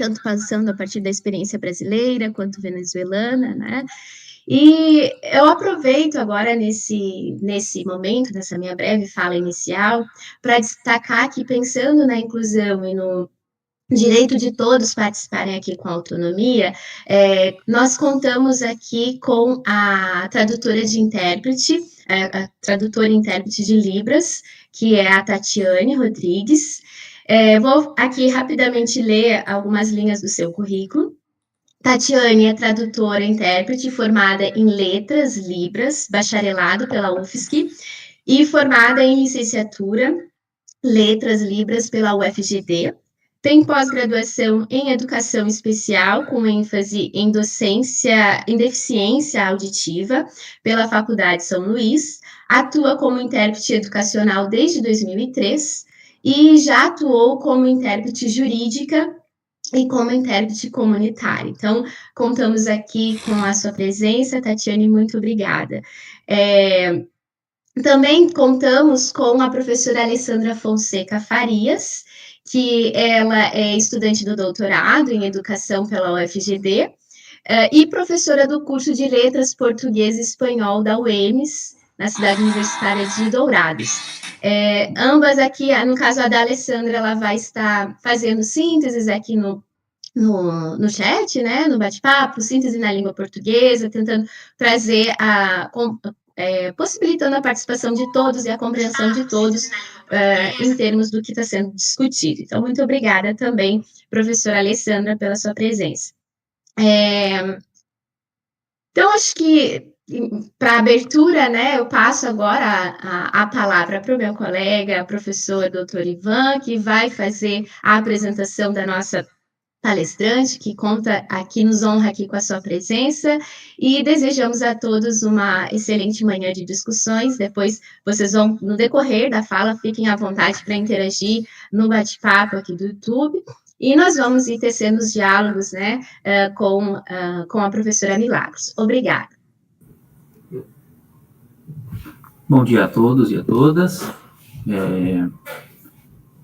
tanto passando a partir da experiência brasileira quanto venezuelana, né? E eu aproveito agora nesse momento, nessa minha breve fala inicial, para destacar que, pensando na inclusão e no direito de todos participarem aqui com autonomia, nós contamos aqui com a tradutora de intérprete, a tradutora e intérprete de Libras, que é a Tatiane Rodrigues. Vou aqui rapidamente ler algumas linhas do seu currículo. Tatiane é tradutora e intérprete formada em Letras Libras, bacharelado pela UFSC, e formada em licenciatura Letras Libras pela UFGD. Tem pós-graduação em Educação Especial, com ênfase em docência em deficiência auditiva, pela Faculdade São Luís. Atua como intérprete educacional desde 2003 e já atuou como intérprete jurídica e como intérprete comunitário. Então, contamos aqui com a sua presença, Tatiane, muito obrigada. Também contamos com a professora Alessandra Fonseca Farias, que ela é estudante do doutorado em Educação pela UFGD, e professora do curso de Letras Português e Espanhol da UEMS, na cidade universitária de Dourados. Ambas aqui, no caso a da Alessandra, ela vai estar fazendo sínteses aqui no chat, né, no bate-papo, síntese na língua portuguesa, tentando trazer possibilitando a participação de todos e a compreensão de todos em termos do que está sendo discutido. Então, muito obrigada também, professora Alessandra, pela sua presença. Então, acho que, para abertura, né, eu passo agora a palavra para o meu colega, professor doutor Ivan, que vai fazer a apresentação da nossa palestrante, que conta aqui, nos honra aqui com a sua presença, e desejamos a todos uma excelente manhã de discussões. Depois vocês vão, no decorrer da fala, fiquem à vontade para interagir no bate-papo aqui do YouTube, e nós vamos ir tecendo os diálogos, né, com a professora Milagros. Obrigada. Bom dia a todos e a todas.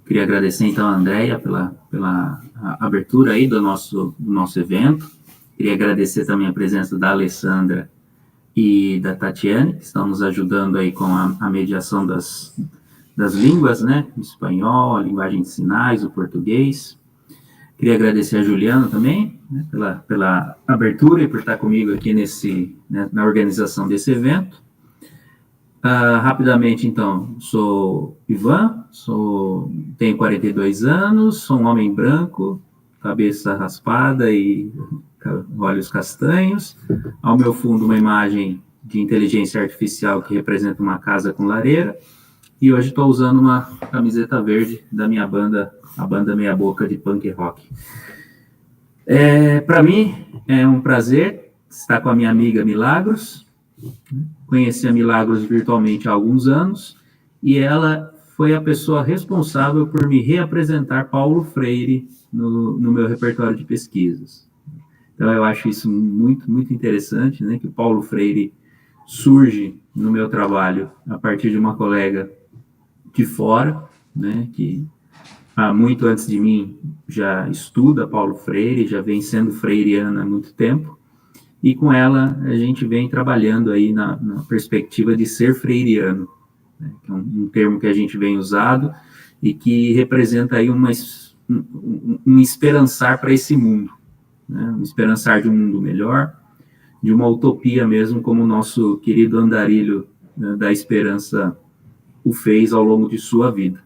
Queria agradecer, então, a Andréia pela abertura aí do nosso evento. Queria agradecer também a presença da Alessandra e da Tatiane, que estão nos ajudando aí com a mediação das línguas, né? O espanhol, a linguagem de sinais, o português. Queria agradecer a Juliana também, né, pela abertura e por estar comigo aqui na organização desse evento. Rapidamente, então, sou Ivan, tenho 42 anos, sou um homem branco, cabeça raspada e olhos castanhos. Ao meu fundo, uma imagem de inteligência artificial que representa uma casa com lareira. E hoje estou usando uma camiseta verde da minha banda, a banda Meia Boca de punk rock. Para mim, é um prazer estar com a minha amiga Milagros. Conheci a Milagros virtualmente há alguns anos, e ela foi a pessoa responsável por me reapresentar Paulo Freire no meu repertório de pesquisas. Então, eu acho isso muito, muito interessante, né, que o Paulo Freire surge no meu trabalho a partir de uma colega de fora, né, que muito antes de mim já estuda Paulo Freire, já vem sendo freiriana há muito tempo, e com ela a gente vem trabalhando aí na perspectiva de ser freiriano, né, que é um termo que a gente vem usado e que representa aí um esperançar para esse mundo, né, um esperançar de um mundo melhor, de uma utopia mesmo, como o nosso querido andarilho, né, da esperança o fez ao longo de sua vida.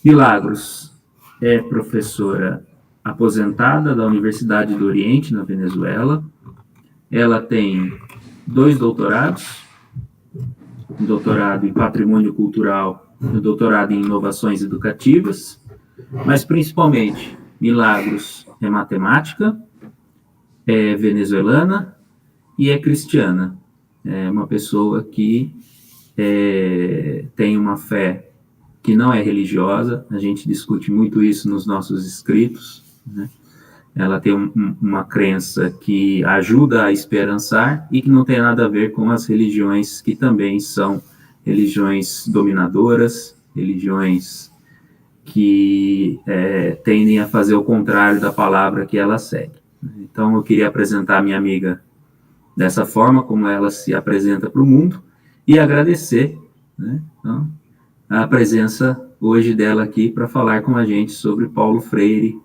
Milagros é professora aposentada da Universidade do Oriente, na Venezuela. Ela tem 2 doutorados, um doutorado em Patrimônio Cultural e um doutorado em Inovações Educativas, mas principalmente Milagros é matemática, é venezuelana e é cristiana. É uma pessoa que tem uma fé que não é religiosa, a gente discute muito isso nos nossos escritos, né? Ela tem uma crença que ajuda a esperançar e que não tem nada a ver com as religiões que também são religiões dominadoras, religiões que tendem a fazer o contrário da palavra que ela segue. Então, eu queria apresentar a minha amiga dessa forma, como ela se apresenta para o mundo, e agradecer, né, então, a presença hoje dela aqui para falar com a gente sobre Paulo Freire,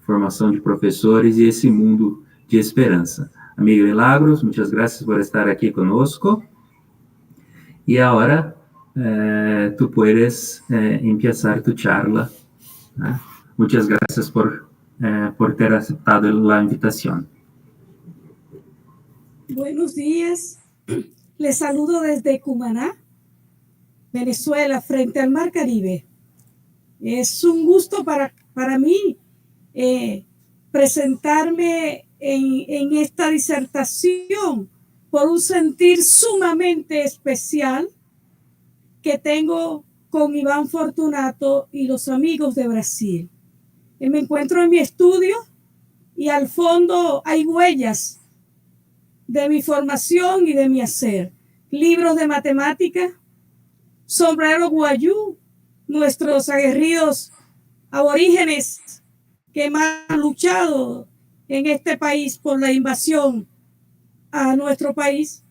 formação de professores e esse mundo de esperança. Amigo Milagros, muchas gracias por estar aquí conosco. Y ahora tú puedes empezar tu charla. Muchas gracias por ter aceptado la invitación. Buenos días. Les saludo desde Cumaná, Venezuela, frente al Mar Caribe. Es un gusto para mí presentarme en esta disertación por un sentir sumamente especial que tengo con Iván Fortunato y los amigos de Brasil. Me encuentro en mi estudio y al fondo hay huellas de mi formación y de mi hacer. Libros de matemática, sombrero guayú, nuestros aguerridos aborígenes que más han luchado en este país por la invasión a nuestro país.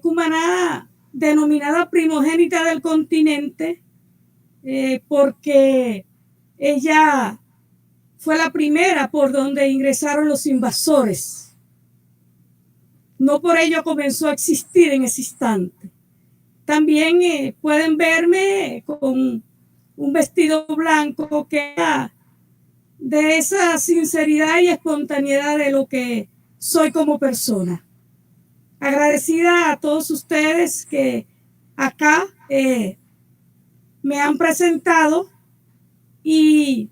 Cumaná, denominada primogénita del continente, porque ella fue la primera por donde ingresaron los invasores. No por ello comenzó a existir en ese instante. También pueden verme con un vestido blanco que da de esa sinceridad y espontaneidad de lo que soy como persona. Agradecida a todos ustedes que acá me han presentado y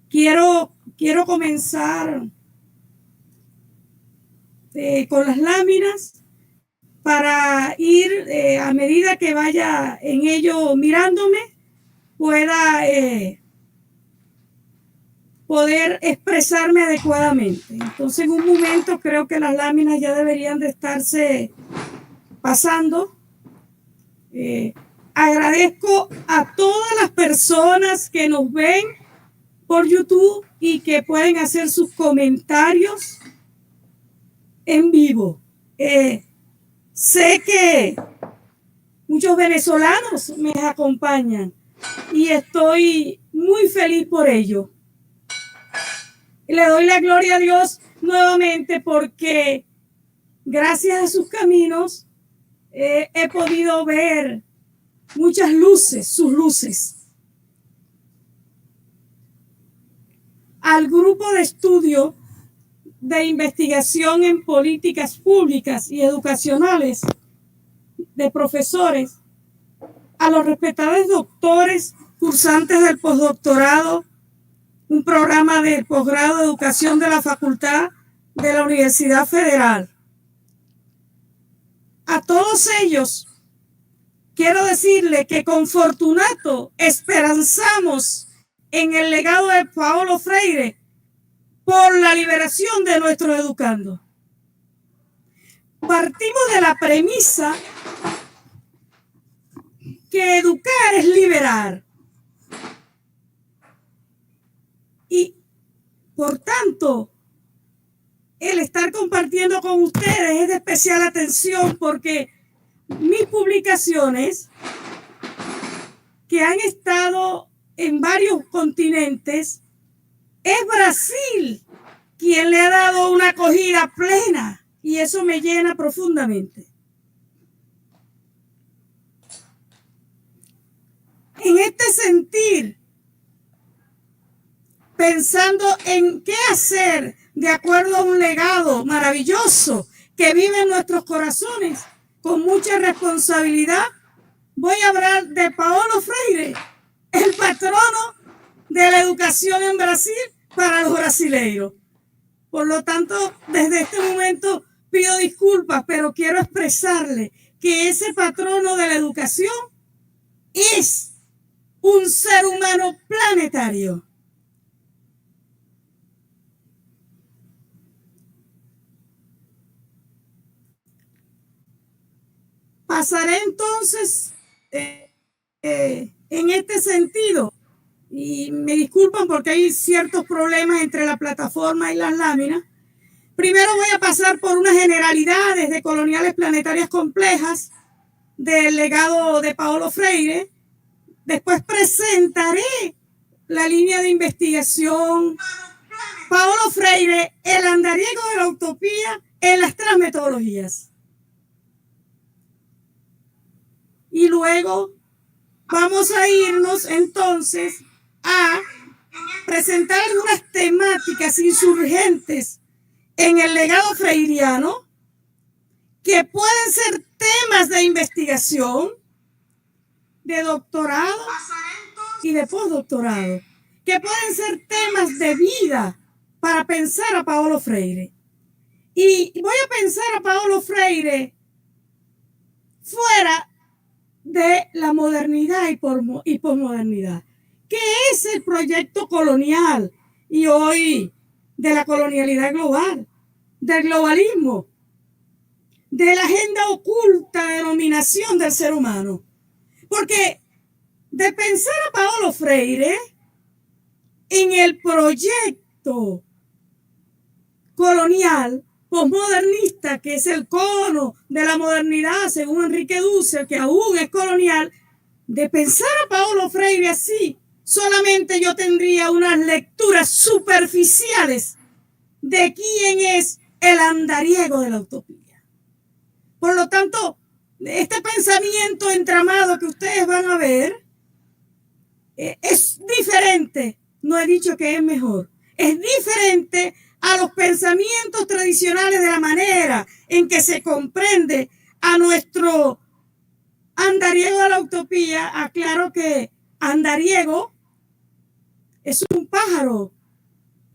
quiero comenzar con las láminas para ir a medida que vaya en ello mirándome, pueda poder expresarme adecuadamente. Entonces, en un momento creo que las láminas ya deberían de estarse pasando. Agradezco a todas las personas que nos ven por YouTube y que pueden hacer sus comentarios en vivo. Sé que muchos venezolanos me acompañan y estoy muy feliz por ello. Le doy la gloria a Dios nuevamente porque gracias a sus caminos he podido ver muchas luces, sus luces. Al grupo de estudio de investigación en políticas públicas y educacionales de profesores, a los respetables doctores, cursantes del postdoctorado, un programa de posgrado de educación de la Facultad de la Universidad Federal. A todos ellos quiero decirle que con Fortunato esperanzamos en el legado de Paulo Freire por la liberación de nuestros educandos. Partimos de la premisa que educar es liberar. Y, por tanto, el estar compartiendo con ustedes es de especial atención porque mis publicaciones, que han estado en varios continentes, es Brasil quien le ha dado una acogida plena y eso me llena profundamente. En este sentir, pensando en qué hacer de acuerdo a un legado maravilloso que vive en nuestros corazones, con mucha responsabilidad, voy a hablar de Paulo Freire, el patrono de la educación en Brasil para los brasileiros. Por lo tanto, desde este momento pido disculpas, pero quiero expresarle que ese patrono de la educación es un ser humano planetario. Pasaré entonces en este sentido, y me disculpan porque hay ciertos problemas entre la plataforma y las láminas. Primero voy a pasar por unas generalidades de coloniales planetarias complejas del legado de Paulo Freire. Después presentaré la línea de investigación Paulo Freire, el andariego de la utopía en las transmetodologías. Y luego vamos a irnos entonces a presentar algunas temáticas insurgentes en el legado freiriano que pueden ser temas de investigación, de doctorado y de postdoctorado, que pueden ser temas de vida para pensar a Paulo Freire. Y voy a pensar a Paulo Freire fuera de la modernidad y posmodernidad. ¿Qué es el proyecto colonial y hoy de la colonialidad global, del globalismo, de la agenda oculta de dominación del ser humano? Porque de pensar a Paulo Freire en el proyecto colonial posmodernista, que es el cono de la modernidad, según Enrique Dussel, que aún es colonial, de pensar a Paulo Freire así, solamente yo tendría unas lecturas superficiales de quién es el andariego de la utopía. Por lo tanto, este pensamiento entramado que ustedes van a ver es diferente. No he dicho que es mejor. Es diferente a los pensamientos tradicionales de la manera en que se comprende a nuestro andariego de la utopía. Aclaro que andariego es un pájaro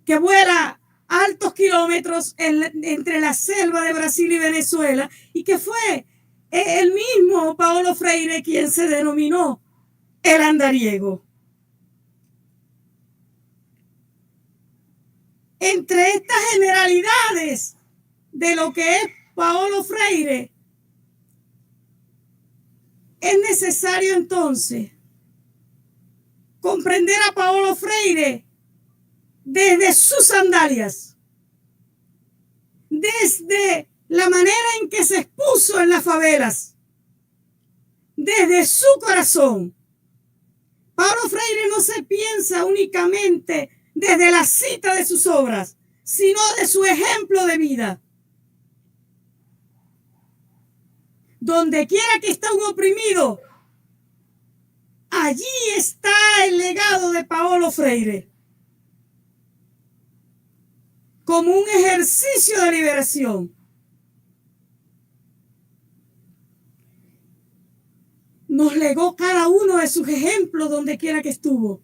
que vuela altos kilómetros entre la selva de Brasil y Venezuela, y que fue el mismo Paulo Freire quien se denominó el andariego. Entre estas generalidades de lo que es Paulo Freire, es necesario entonces comprender a Paulo Freire desde sus sandalias, desde la manera en que se expuso en las favelas, desde su corazón. Paulo Freire no se piensa únicamente desde la cita de sus obras, sino de su ejemplo de vida. Donde quiera que está un oprimido, allí está el legado de Paulo Freire, como un ejercicio de liberación. Nos legó cada uno de sus ejemplos donde quiera que estuvo.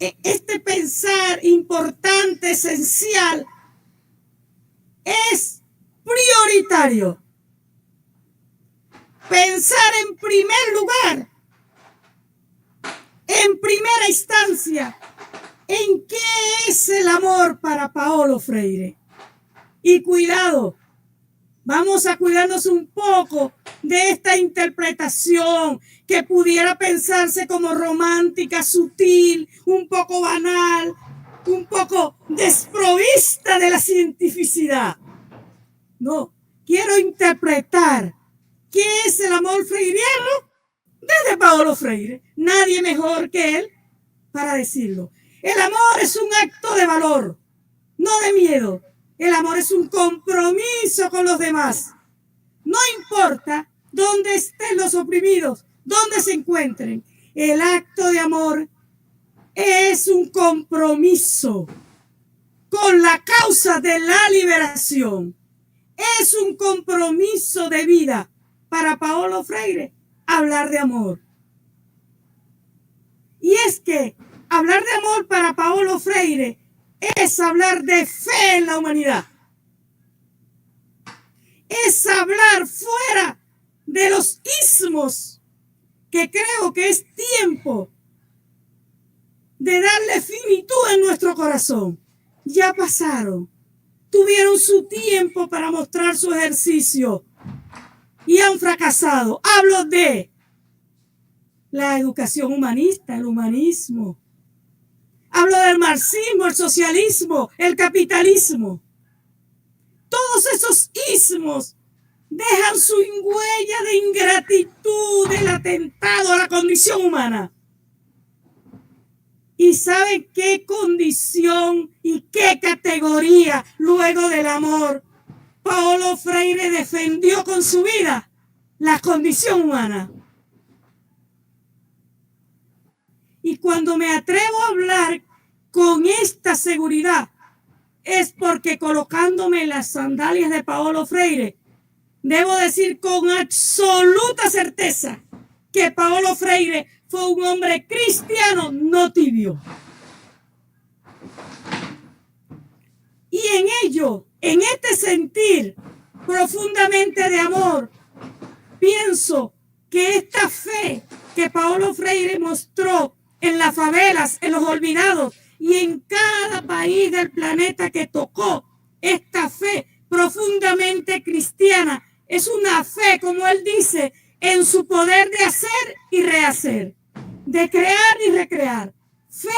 Este pensar importante, esencial, es prioritario. Pensar en primer lugar, en primera instancia, en qué es el amor para Paulo Freire. Y cuidado, vamos a cuidarnos un poco de esta interpretación que pudiera pensarse como romántica, sutil, un poco banal, un poco desprovista de la cientificidad. No, quiero interpretar qué es el amor freiriano desde Paulo Freire. Nadie mejor que él para decirlo. El amor es un acto de valor, no de miedo. El amor es un compromiso con los demás. No importa dónde estén los oprimidos, dónde se encuentren. El acto de amor es un compromiso con la causa de la liberación. Es un compromiso de vida para Paulo Freire hablar de amor. Y es que hablar de amor para Paulo Freire es hablar de fe en la humanidad. Es hablar fuera de los ismos que creo que es tiempo de darle finitud en nuestro corazón. Ya pasaron. Tuvieron su tiempo para mostrar su ejercicio. y han fracasado. Hablo de la educación humanista, el humanismo. Hablo del marxismo, el socialismo, el capitalismo. Todos esos ismos dejan su huella de ingratitud, del atentado a la condición humana. ¿Y saben qué condición y qué categoría luego del amor Paulo Freire defendió con su vida? La condición humana. Y cuando me atrevo a hablar con esta seguridad, es porque colocándome las sandalias de Paulo Freire, debo decir con absoluta certeza que Paulo Freire fue un hombre cristiano, no tibio. Y en ello, en este sentir profundamente de amor, pienso que esta fe que Paulo Freire mostró en las favelas, en los olvidados y en cada país del planeta que tocó, esta fe profundamente cristiana, es una fe, como él dice, en su poder de hacer y rehacer, de crear y recrear. Fe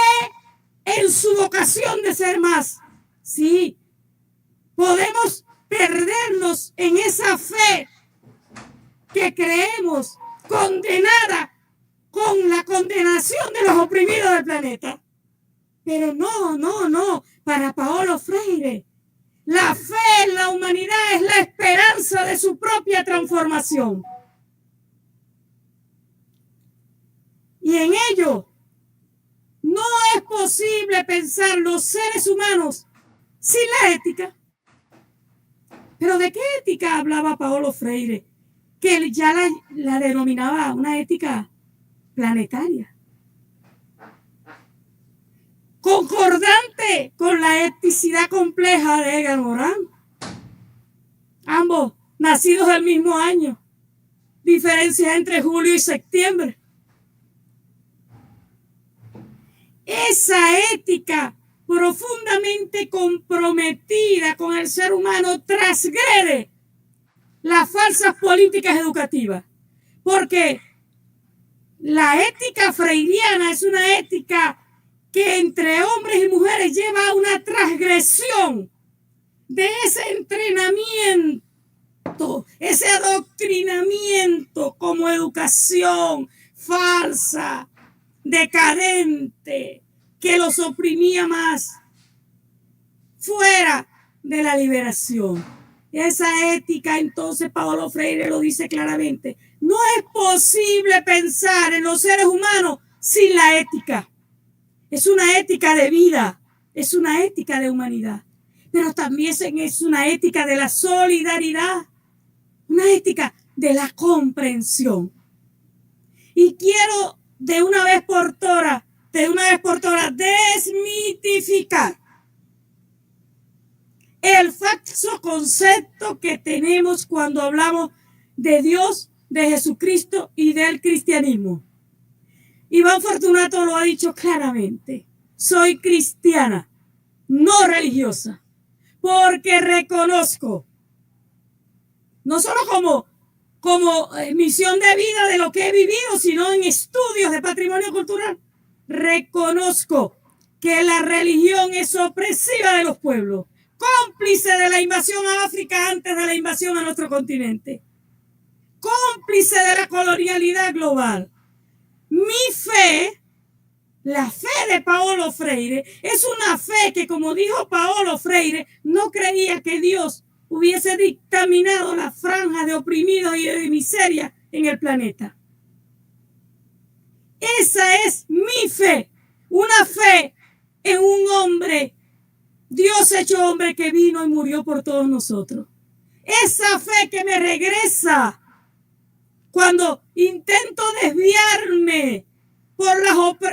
en su vocación de ser más. Sí, podemos perdernos en esa fe que creemos condenada con la condenación de los oprimidos del planeta. Pero no, para Paulo Freire, la fe en la humanidad es la esperanza de su propia transformación. Y en ello no es posible pensar los seres humanos sin la ética. ¿Pero de qué ética hablaba Paulo Freire? Que él ya la denominaba una ética planetaria, concordante con la eticidad compleja de Edgar Morin. Ambos nacidos el mismo año, diferencia entre julio y septiembre. Esa ética profundamente comprometida con el ser humano transgrede las falsas políticas educativas, porque la ética freiriana es una ética que entre hombres y mujeres lleva a una transgresión de ese entrenamiento, ese adoctrinamiento como educación falsa, decadente, que los oprimía más, fuera de la liberación. Esa ética, entonces, Paulo Freire lo dice claramente, no es posible pensar en los seres humanos sin la ética. Es una ética de vida, es una ética de humanidad, pero también es una ética de la solidaridad, una ética de la comprensión. Y quiero de una vez por todas desmitificar el falso concepto que tenemos cuando hablamos de Dios, de Jesucristo y del cristianismo. Iván Fortunato lo ha dicho claramente. Soy cristiana, no religiosa, porque reconozco, no solo como misión de vida de lo que he vivido, sino en estudios de patrimonio cultural, reconozco que la religión es opresiva de los pueblos, cómplice de la invasión a África antes de la invasión a nuestro continente, cómplice de la colonialidad global. Mi fe, la fe de Paulo Freire, es una fe que, como dijo Paulo Freire, no creía que Dios hubiese dictaminado la franja de oprimidos y de miseria en el planeta. Esa es mi fe, una fe en un hombre, Dios hecho hombre, que vino y murió por todos nosotros. Esa fe que me regresa cuando intento desviarme por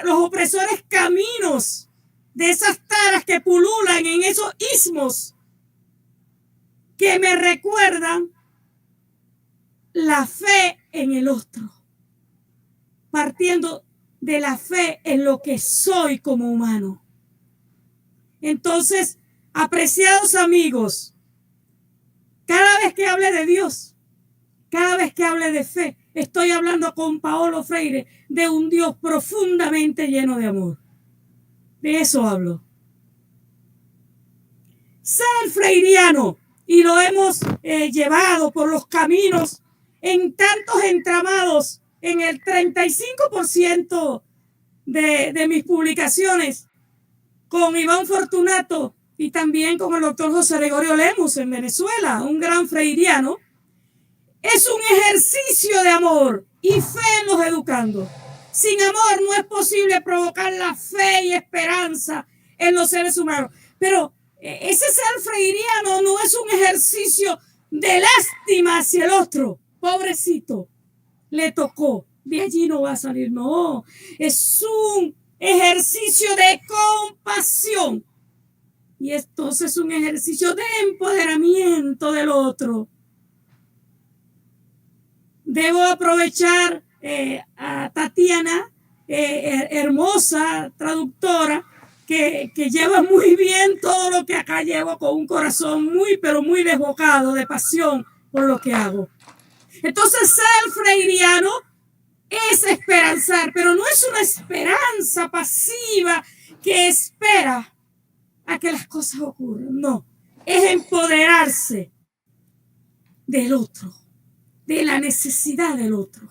los opresores caminos de esas taras que pululan en esos istmos que me recuerdan la fe en el otro, partiendo de la fe en lo que soy como humano. Entonces, apreciados amigos, cada vez que hable de Dios, Cada vez que hable de fe, estoy hablando con Paulo Freire de un Dios profundamente lleno de amor. De eso hablo. Ser freiriano, y lo hemos llevado por los caminos en tantos entramados, en el 35% de mis publicaciones, con Iván Fortunato y también con el doctor José Gregorio Lemus en Venezuela, un gran freiriano. Es un ejercicio de amor y fe en los educandos. Sin amor no es posible provocar la fe y esperanza en los seres humanos. Pero ese ser freiriano no es un ejercicio de lástima hacia el otro. Pobrecito, le tocó, de allí no va a salir. No, es un ejercicio de compasión. Y entonces es un ejercicio de empoderamiento del otro. Debo aprovechar a Tatiana, hermosa traductora, que lleva muy bien todo lo que acá llevo, con un corazón muy, pero muy desbocado de pasión por lo que hago. Entonces, ser freiriano es esperanzar, pero no es una esperanza pasiva que espera a que las cosas ocurran. No, es empoderarse del otro, de la necesidad del otro.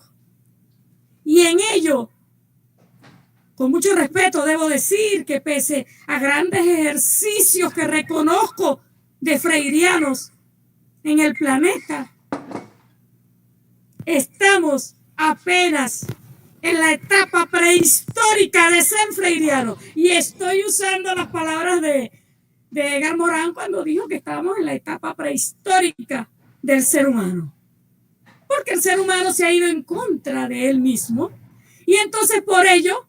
Y en ello, con mucho respeto, debo decir que pese a grandes ejercicios que reconozco de freirianos en el planeta, estamos apenas en la etapa prehistórica de ser freiriano. Y estoy usando las palabras de Edgar Morin cuando dijo que estábamos en la etapa prehistórica del ser humano. Porque el ser humano se ha ido en contra de él mismo. Y entonces por ello,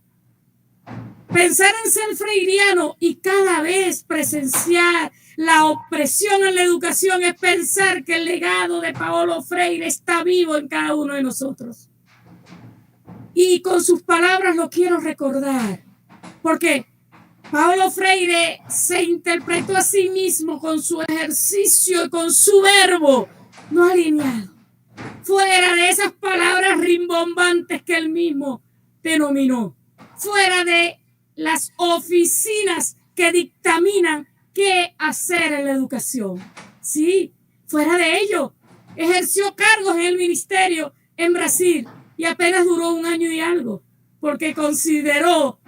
pensar en ser freiriano y cada vez presenciar la opresión en la educación es pensar que el legado de Paulo Freire está vivo en cada uno de nosotros. Y con sus palabras lo quiero recordar, porque Paulo Freire se interpretó a sí mismo con su ejercicio y con su verbo no alineado, fuera de esas palabras rimbombantes que él mismo denominó, fuera de las oficinas que dictaminan qué hacer en la educación. Sí, fuera de ello, ejerció cargos en el ministerio en Brasil y apenas duró 1 año y algo, porque consideró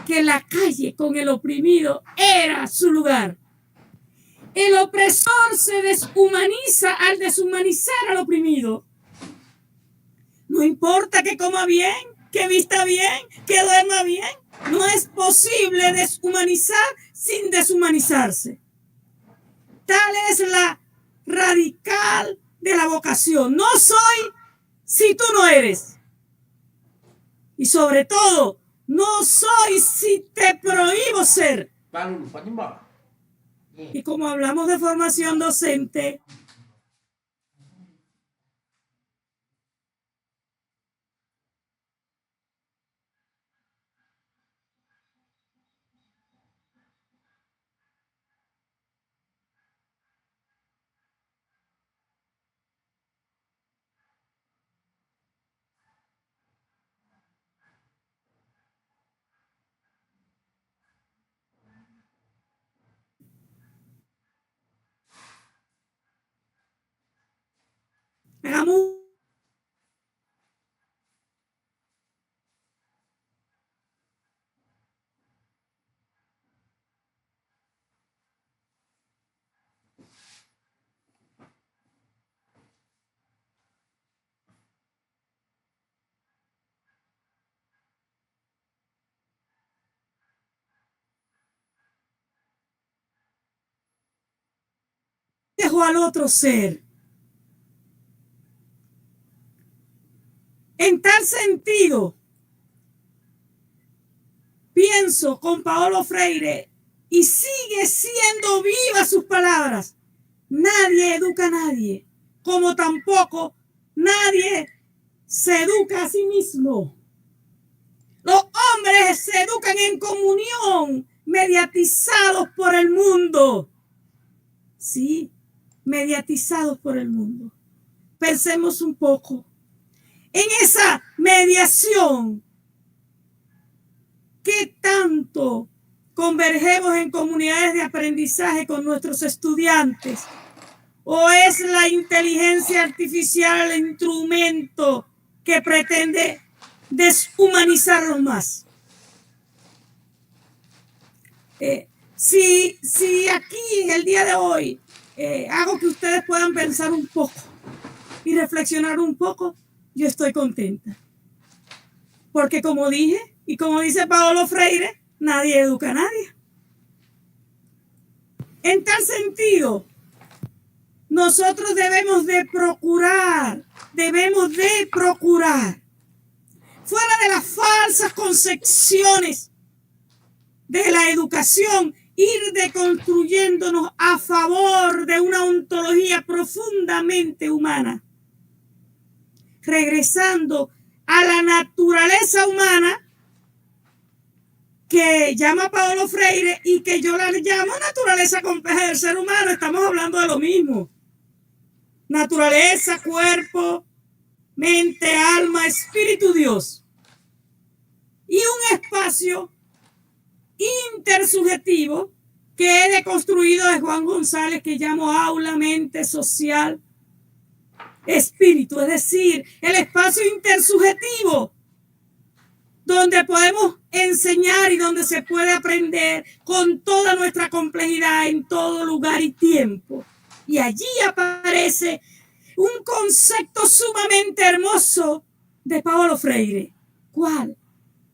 que la calle con el oprimido era su lugar. El opresor se deshumaniza al deshumanizar al oprimido. No importa que coma bien, que vista bien, que duerma bien. No es posible deshumanizar sin deshumanizarse. Tal es la radical de la vocación. No soy si tú no eres. Y sobre todo, no soy si te prohíbo ser. Y como hablamos de formación docente, hagamos dejo al otro ser. En tal sentido, pienso con Paulo Freire y sigue siendo viva sus palabras. Nadie educa a nadie, como tampoco nadie se educa a sí mismo. Los hombres se educan en comunión, mediatizados por el mundo. Sí, mediatizados por el mundo. pensemos un poco en esa mediación. ¿Qué tanto convergemos en comunidades de aprendizaje con nuestros estudiantes? ¿O es la inteligencia artificial el instrumento que pretende deshumanizarlos más? Si aquí en el día de hoy hago que ustedes puedan pensar un poco y reflexionar un poco, yo estoy contenta. Porque como dije, y como dice Paulo Freire, nadie educa a nadie. En tal sentido, nosotros debemos de procurar, fuera de las falsas concepciones de la educación, ir deconstruyéndonos a favor de una ontología profundamente humana, regresando a la naturaleza humana que llama Paulo Freire y que yo la llamo naturaleza compleja del ser humano. Estamos hablando de lo mismo. Naturaleza, cuerpo, mente, alma, espíritu, Dios. Y un espacio intersubjetivo que he deconstruido de Juan González, que llamo aula, mente, social, espíritu. Es decir, el espacio intersubjetivo donde podemos enseñar y donde se puede aprender con toda nuestra complejidad en todo lugar y tiempo. Y allí aparece un concepto sumamente hermoso de Paulo Freire. ¿Cuál?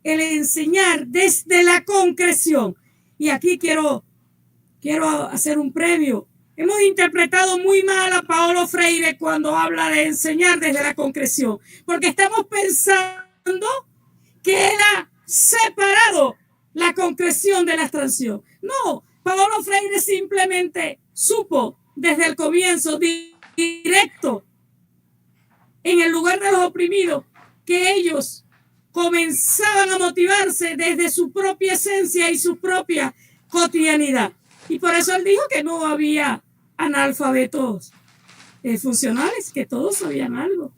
El enseñar desde la concreción. Y aquí quiero hacer un previo. Hemos interpretado muy mal a Paulo Freire cuando habla de enseñar desde la concreción, porque estamos pensando que él ha separado la concreción de la abstracción. No, Paulo Freire simplemente supo desde el comienzo directo en el lugar de los oprimidos que ellos comenzaban a motivarse desde su propia esencia y su propia cotidianidad. Y por eso él dijo que no había analfabetos funcionales, que todos sabían algo.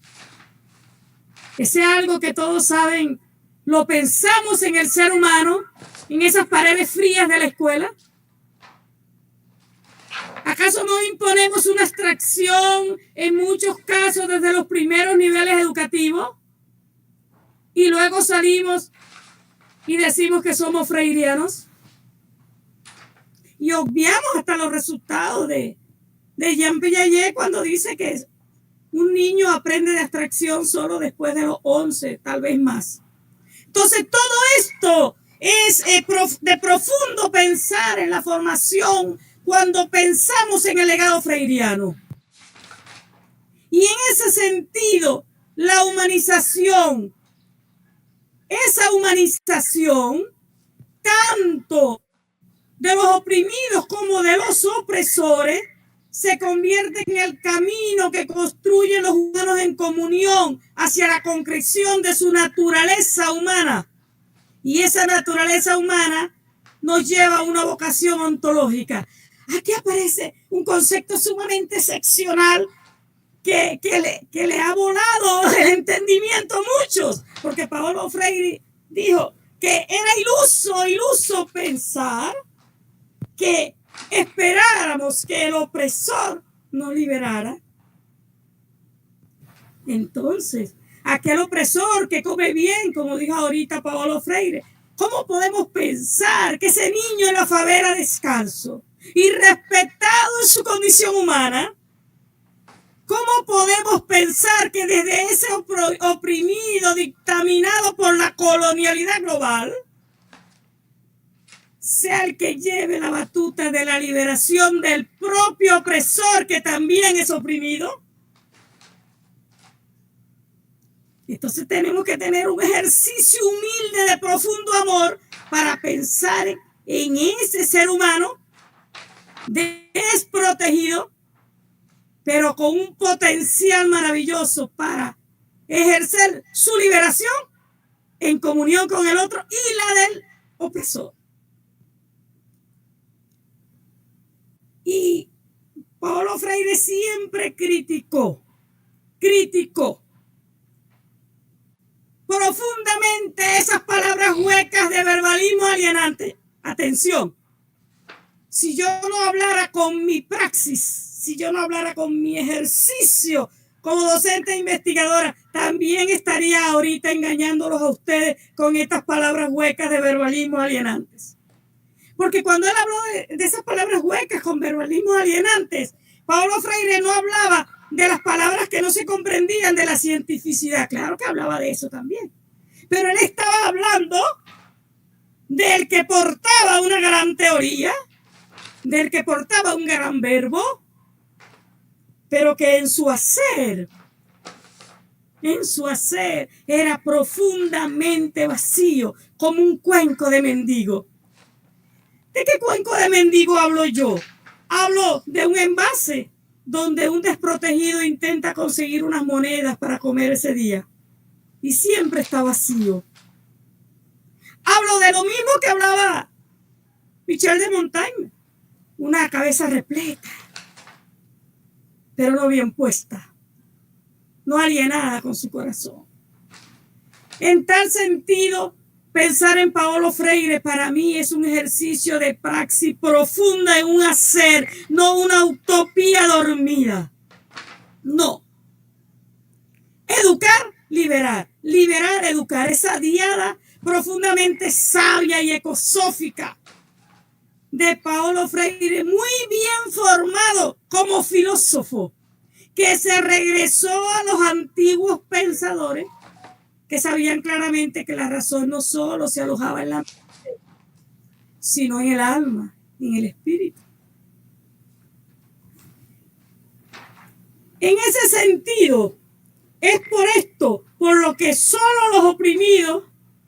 Ese algo que todos saben lo pensamos en el ser humano, en esas paredes frías de la escuela. ¿Acaso no imponemos una abstracción en muchos casos desde los primeros niveles educativos? Y luego salimos y decimos que somos freirianos. Y obviamos hasta los resultados de Jean Piaget cuando dice que un niño aprende de abstracción solo después de los 11, tal vez más. Entonces, todo esto es de profundo pensar en la formación cuando pensamos en el legado freiriano. Y en ese sentido, la humanización, esa humanización, tanto de los oprimidos como de los opresores, se convierte en el camino que construyen los humanos en comunión hacia la concreción de su naturaleza humana. Y esa naturaleza humana nos lleva a una vocación ontológica. Aquí aparece un concepto sumamente excepcional que le ha volado el entendimiento a muchos, porque Paulo Freire dijo que era iluso pensar que esperáramos que el opresor nos liberara. Entonces, aquel opresor que come bien, como dijo ahorita Paulo Freire, ¿cómo podemos pensar que ese niño en la favela descalzo y respetado en su condición humana, cómo podemos pensar que desde ese oprimido, dictaminado por la colonialidad global, sea el que lleve la batuta de la liberación del propio opresor que también es oprimido? Entonces tenemos que tener un ejercicio humilde de profundo amor para pensar en ese ser humano desprotegido, pero con un potencial maravilloso para ejercer su liberación en comunión con el otro y la del opresor. Y Paulo Freire siempre criticó crítico. Profundamente esas palabras huecas de verbalismo alienante. Atención, si yo no hablara con mi praxis, si yo no hablara con mi ejercicio como docente e investigadora, también estaría ahorita engañándolos a ustedes con estas palabras huecas de verbalismo alienantes. Porque cuando él habló de esas palabras huecas con verbalismo alienantes, Paulo Freire no hablaba de las palabras que no se comprendían de la cientificidad. Claro que hablaba de eso también. Pero él estaba hablando del que portaba una gran teoría, del que portaba un gran verbo, pero que en su hacer era profundamente vacío, como un cuenco de mendigo. ¿De qué cuenco de mendigo hablo yo? Hablo de un envase donde un desprotegido intenta conseguir unas monedas para comer ese día y siempre está vacío. Hablo de lo mismo que hablaba Michel de Montaigne, una cabeza repleta, pero no bien puesta, no alienada con su corazón. En tal sentido, pensar en Paulo Freire para mí es un ejercicio de praxis profunda en un hacer, no una utopía dormida. No. Educar, liberar. Liberar, educar. Esa diada profundamente sabia y ecosófica de Paulo Freire, muy bien formado como filósofo, que se regresó a los antiguos pensadores que sabían claramente que la razón no solo se alojaba en la mente, sino en el alma, en el espíritu. En ese sentido, es por esto, por lo que solo los oprimidos,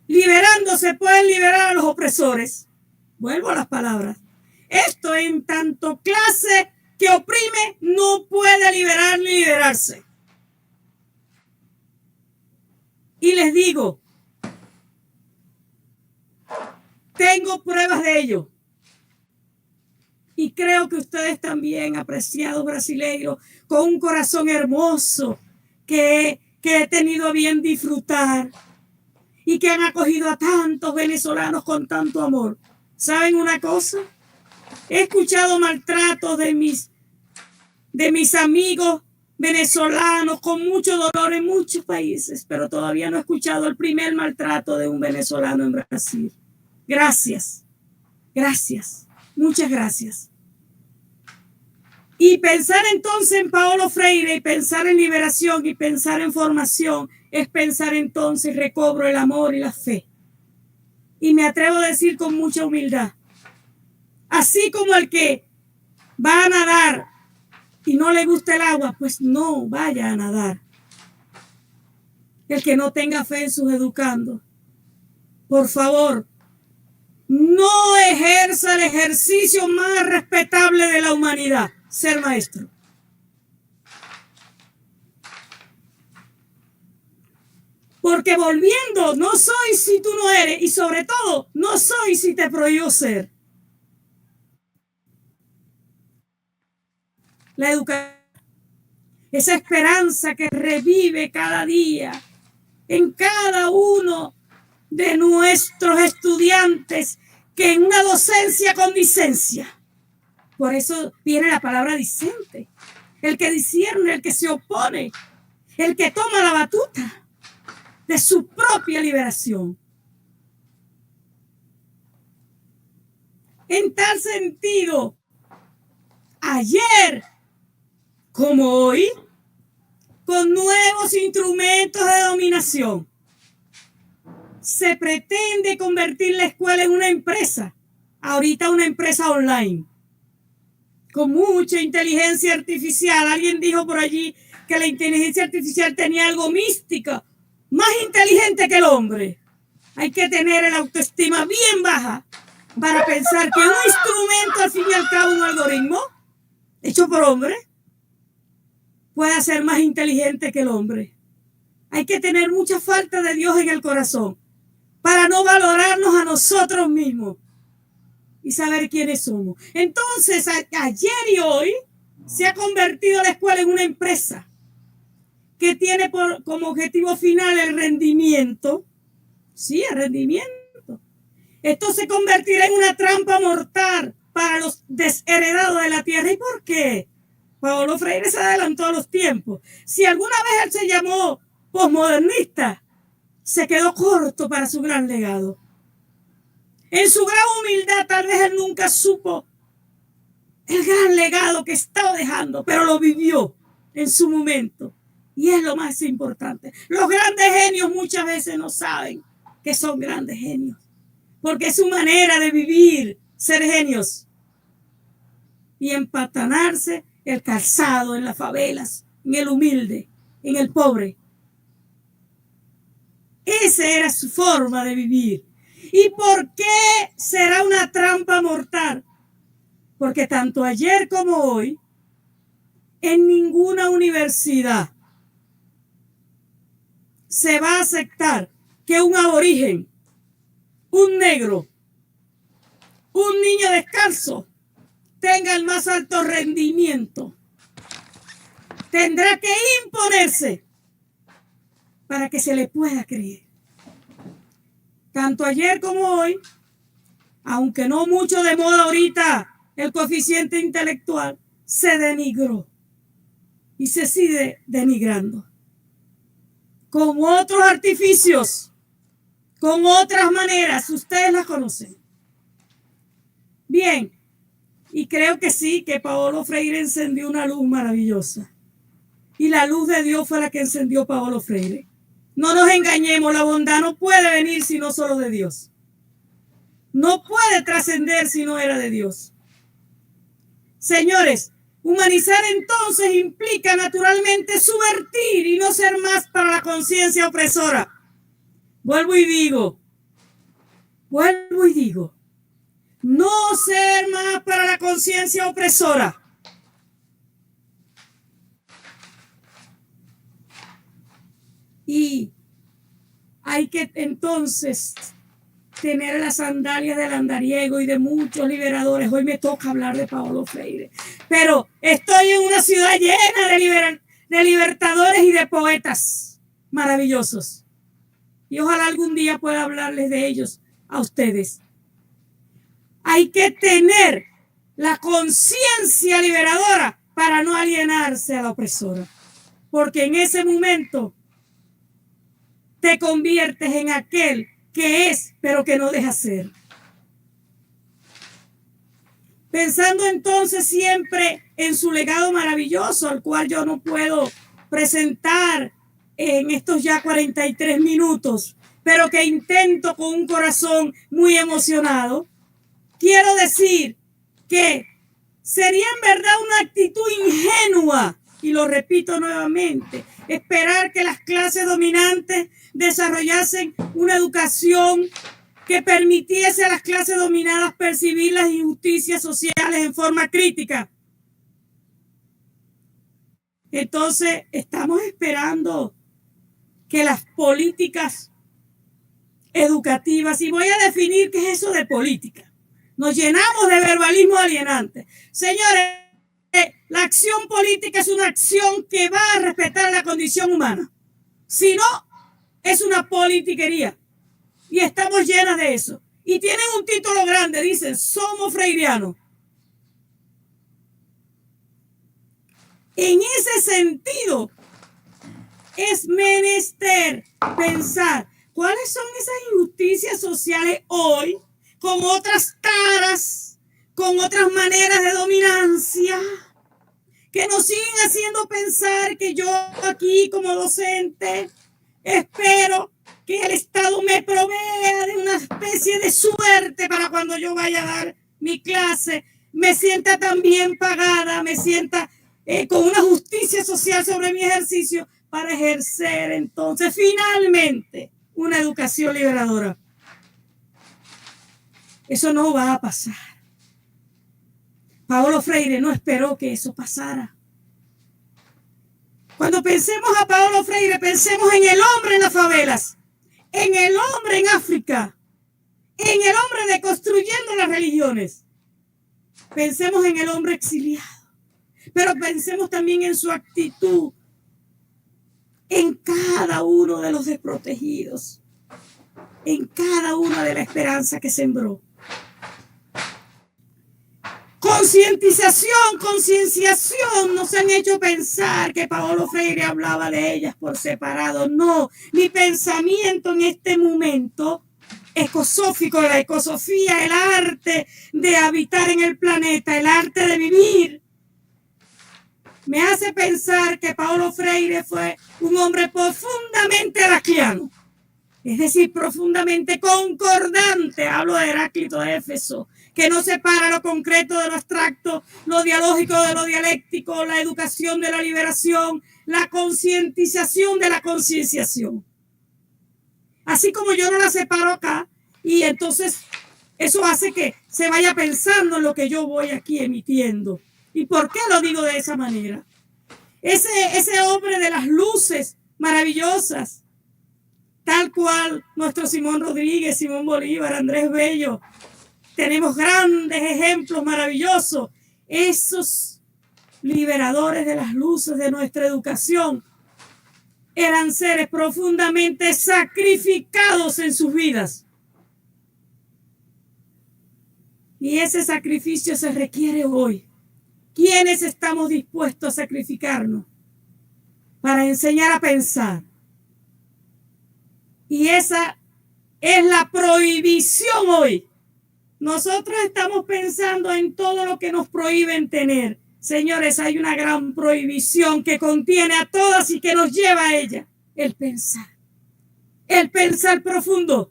liberándose, pueden liberar a los opresores. Vuelvo a las palabras. Esto en tanto clase que oprime no puede liberar ni liberarse. Y les digo, tengo pruebas de ello. Y creo que ustedes también, apreciados brasileiros, con un corazón hermoso que he tenido a bien disfrutar y que han acogido a tantos venezolanos con tanto amor. ¿Saben una cosa? He escuchado maltratos de mis amigos venezolanos con mucho dolor en muchos países, pero todavía no he escuchado el primer maltrato de un venezolano en Brasil. Gracias, gracias, muchas gracias. Y pensar entonces en Paulo Freire y pensar en liberación y pensar en formación es pensar entonces recobro el amor y la fe. Y me atrevo a decir con mucha humildad, así como el que va a nadar y no le gusta el agua, pues no vaya a nadar. El que no tenga fe en sus educandos, por favor, no ejerza el ejercicio más respetable de la humanidad, ser maestro. Porque volviendo, no soy si tú no eres, y sobre todo, no soy si te prohíbo ser. La educación, esa esperanza que revive cada día en cada uno de nuestros estudiantes, que en una docencia con dicencia. Por eso viene la palabra discente, el que discierne, el que se opone, el que toma la batuta de su propia liberación. En tal sentido, ayer como hoy, con nuevos instrumentos de dominación, se pretende convertir la escuela en una empresa, ahorita una empresa online, con mucha inteligencia artificial. Alguien dijo por allí que la inteligencia artificial tenía algo místico, más inteligente que el hombre. Hay que tener el autoestima bien baja para pensar que un instrumento, al fin y al cabo, un algoritmo hecho por hombre, pueda ser más inteligente que el hombre. Hay que tener mucha falta de Dios en el corazón para no valorarnos a nosotros mismos y saber quiénes somos. Entonces, ayer y hoy se ha convertido la escuela en una empresa que tiene como objetivo final el rendimiento. Sí, el rendimiento. Esto se convertirá en una trampa mortal para los desheredados de la tierra. ¿Y por qué? Paulo Freire se adelantó a los tiempos. Si alguna vez él se llamó posmodernista, se quedó corto para su gran legado. En su gran humildad, tal vez él nunca supo el gran legado que estaba dejando, pero lo vivió en su momento. Y es lo más importante. Los grandes genios muchas veces no saben que son grandes genios, porque es su manera de vivir, ser genios. Y empatanarse el calzado en las favelas, en el humilde, en el pobre. Esa era su forma de vivir. ¿Y por qué será una trampa mortal? Porque tanto ayer como hoy, en ninguna universidad se va a aceptar que un aborigen, un negro, un niño descalzo tenga el más alto rendimiento. Tendrá que imponerse para que se le pueda creer. Tanto ayer como hoy, aunque no mucho de moda ahorita, el coeficiente intelectual se denigró y se sigue denigrando. Con otros artificios, con otras maneras, ustedes las conocen. Bien, y creo que sí, que Paulo Freire encendió una luz maravillosa. Y la luz de Dios fue la que encendió Paulo Freire. No nos engañemos, la bondad no puede venir si no solo de Dios. No puede trascender si no era de Dios. Señores, humanizar entonces implica naturalmente subvertir y no ser más para la conciencia opresora. Vuelvo y digo, no ser más para la conciencia opresora. Y hay que entonces tener las sandalias del andariego y de muchos liberadores. Hoy me toca hablar de Paulo Freire, pero estoy en una ciudad llena de libertadores y de poetas maravillosos. Y ojalá algún día pueda hablarles de ellos a ustedes. Hay que tener la conciencia liberadora para no alienarse a la opresora, porque en ese momento te conviertes en aquel que es, pero que no deja ser. Pensando entonces siempre en su legado maravilloso, al cual yo no puedo presentar en estos ya 43 minutos, pero que intento con un corazón muy emocionado, quiero decir que sería en verdad una actitud ingenua, y lo repito nuevamente, esperar que las clases dominantes desarrollasen una educación que permitiese a las clases dominadas percibir las injusticias sociales en forma crítica. Entonces, estamos esperando que las políticas educativas, y voy a definir qué es eso de política, nos llenamos de verbalismo alienante. Señores, la acción política es una acción que va a respetar la condición humana. Si no, es una politiquería. Y estamos llenas de eso. Y tienen un título grande, dicen, somos freirianos. En ese sentido, es menester pensar cuáles son esas injusticias sociales hoy, con otras caras, con otras maneras de dominancia, que nos siguen haciendo pensar que yo aquí como docente espero que el Estado me provea de una especie de suerte para cuando yo vaya a dar mi clase, me sienta tan bien pagada, me sienta con una justicia social sobre mi ejercicio para ejercer entonces finalmente una educación liberadora. Eso no va a pasar. Paulo Freire no esperó que eso pasara. Cuando pensemos a Paulo Freire, pensemos en el hombre en las favelas, en el hombre en África, en el hombre deconstruyendo las religiones. Pensemos en el hombre exiliado, pero pensemos también en su actitud en cada uno de los desprotegidos, en cada una de la esperanza que sembró. Concientización, concienciación, nos han hecho pensar que Paulo Freire hablaba de ellas por separado. No, mi pensamiento en este momento ecosófico, la ecosofía, el arte de habitar en el planeta, el arte de vivir, me hace pensar que Paulo Freire fue un hombre profundamente heracliano, es decir, profundamente concordante. Hablo de Heráclito de Éfeso, que no separa lo concreto de lo abstracto, lo dialógico de lo dialéctico, la educación de la liberación, la concientización de la concienciación. Así como yo no la separo acá, y entonces eso hace que se vaya pensando en lo que yo voy aquí emitiendo. ¿Y por qué lo digo de esa manera? Ese hombre de las luces maravillosas, tal cual nuestro Simón Rodríguez, Simón Bolívar, Andrés Bello, tenemos grandes ejemplos maravillosos. Esos liberadores de las luces de nuestra educación eran seres profundamente sacrificados en sus vidas. Y ese sacrificio se requiere hoy. ¿Quiénes estamos dispuestos a sacrificarnos para enseñar a pensar? Y esa es la prohibición hoy. Nosotros estamos pensando en todo lo que nos prohíben tener. Señores, hay una gran prohibición que contiene a todas y que nos lleva a ella. El pensar profundo,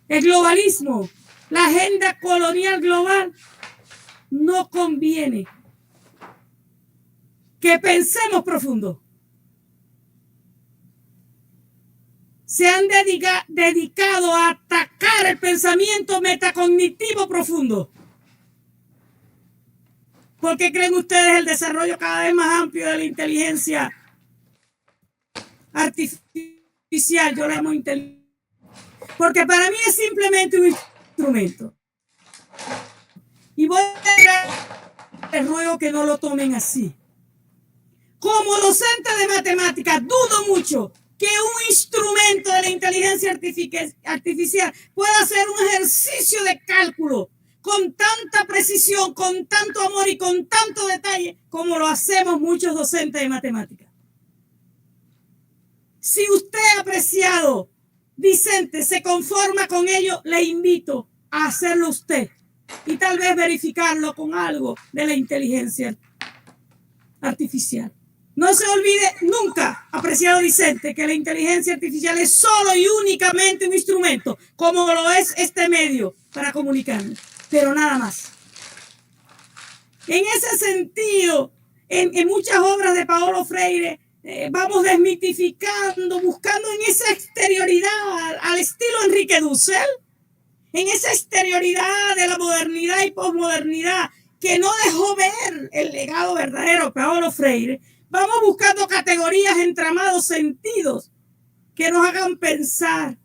el globalismo, la agenda colonial global. No conviene que pensemos profundo. Se han dedicado a atacar el pensamiento metacognitivo profundo. ¿Por qué creen ustedes el desarrollo cada vez más amplio de la inteligencia artificial? Yo la llamo inteligencia. Porque para mí es simplemente un instrumento. Y les ruego que no lo tomen así. Como docente de matemáticas, dudo mucho que un instrumento de la inteligencia artificial pueda hacer un ejercicio de cálculo con tanta precisión, con tanto amor y con tanto detalle como lo hacemos muchos docentes de matemáticas. Si usted, apreciado Vicente, se conforma con ello, le invito a hacerlo usted y tal vez verificarlo con algo de la inteligencia artificial. No se olvide nunca, apreciado Vicente, que la inteligencia artificial es solo y únicamente un instrumento, como lo es este medio para comunicarnos, pero nada más. En ese sentido, en muchas obras de Paulo Freire, vamos desmitificando, buscando en esa exterioridad al estilo Enrique Dussel, en esa exterioridad de la modernidad y posmodernidad que no dejó ver el legado verdadero de Paulo Freire. Vamos buscando categorías, entramados, sentidos que nos hagan pensar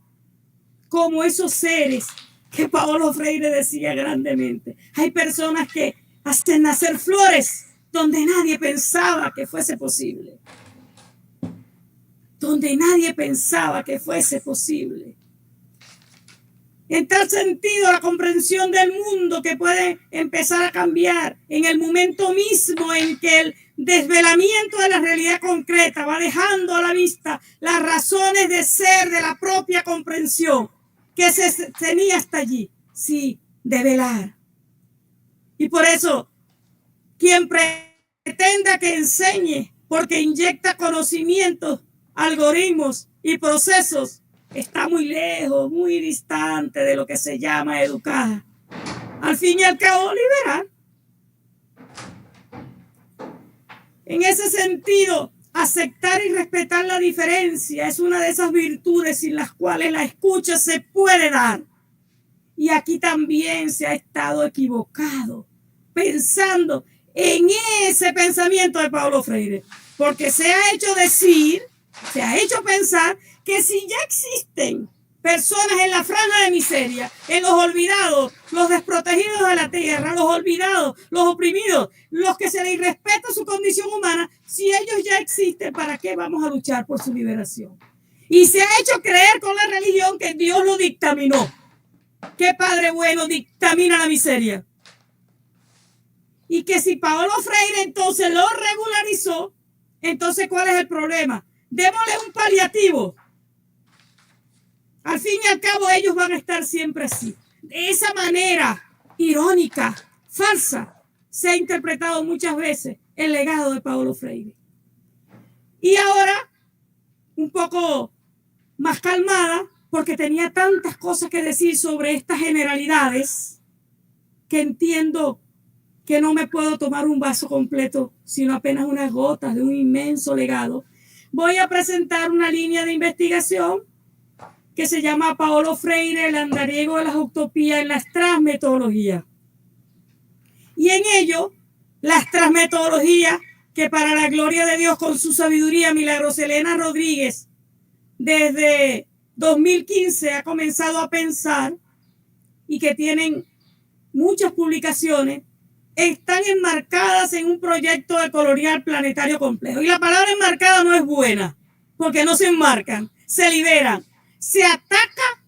como esos seres que Paulo Freire decía grandemente. Hay personas que hacen nacer flores donde nadie pensaba que fuese posible. Donde nadie pensaba que fuese posible. En tal sentido, la comprensión del mundo que puede empezar a cambiar en el momento mismo en que el desvelamiento de la realidad concreta va dejando a la vista las razones de ser de la propia comprensión que se tenía hasta allí, sí, de velar. Y por eso, quien pretenda que enseñe porque inyecta conocimientos, algoritmos y procesos, está muy lejos, muy distante de lo que se llama educar. Al fin y al cabo, liberar. En ese sentido, aceptar y respetar la diferencia es una de esas virtudes sin las cuales la escucha se puede dar. Y aquí también se ha estado equivocado, pensando en ese pensamiento de Paulo Freire, porque se ha hecho decir, se ha hecho pensar que si ya existen personas en la franja de miseria, en los olvidados, los desprotegidos de la tierra, los olvidados, los oprimidos, los que se les respeta su condición humana. Si ellos ya existen, ¿para qué vamos a luchar por su liberación? Y se ha hecho creer con la religión que Dios lo dictaminó. ¿Qué padre bueno dictamina la miseria? Y que si Paulo Freire entonces lo regularizó, entonces ¿cuál es el problema? Démosle un paliativo. Al fin y al cabo ellos van a estar siempre así. De esa manera irónica, falsa, se ha interpretado muchas veces el legado de Paulo Freire. Y ahora, un poco más calmada, porque tenía tantas cosas que decir sobre estas generalidades, que entiendo que no me puedo tomar un vaso completo, sino apenas unas gotas de un inmenso legado. Voy a presentar una línea de investigación que se llama Paulo Freire, el andariego de las utopías en las transmetodologías. Y en ello, las transmetodologías que para la gloria de Dios con su sabiduría, Milagros Elena Rodríguez, desde 2015 ha comenzado a pensar y que tienen muchas publicaciones, están enmarcadas en un proyecto de colonial planetario complejo. Y la palabra enmarcada no es buena, porque no se enmarcan, se liberan. Se ataca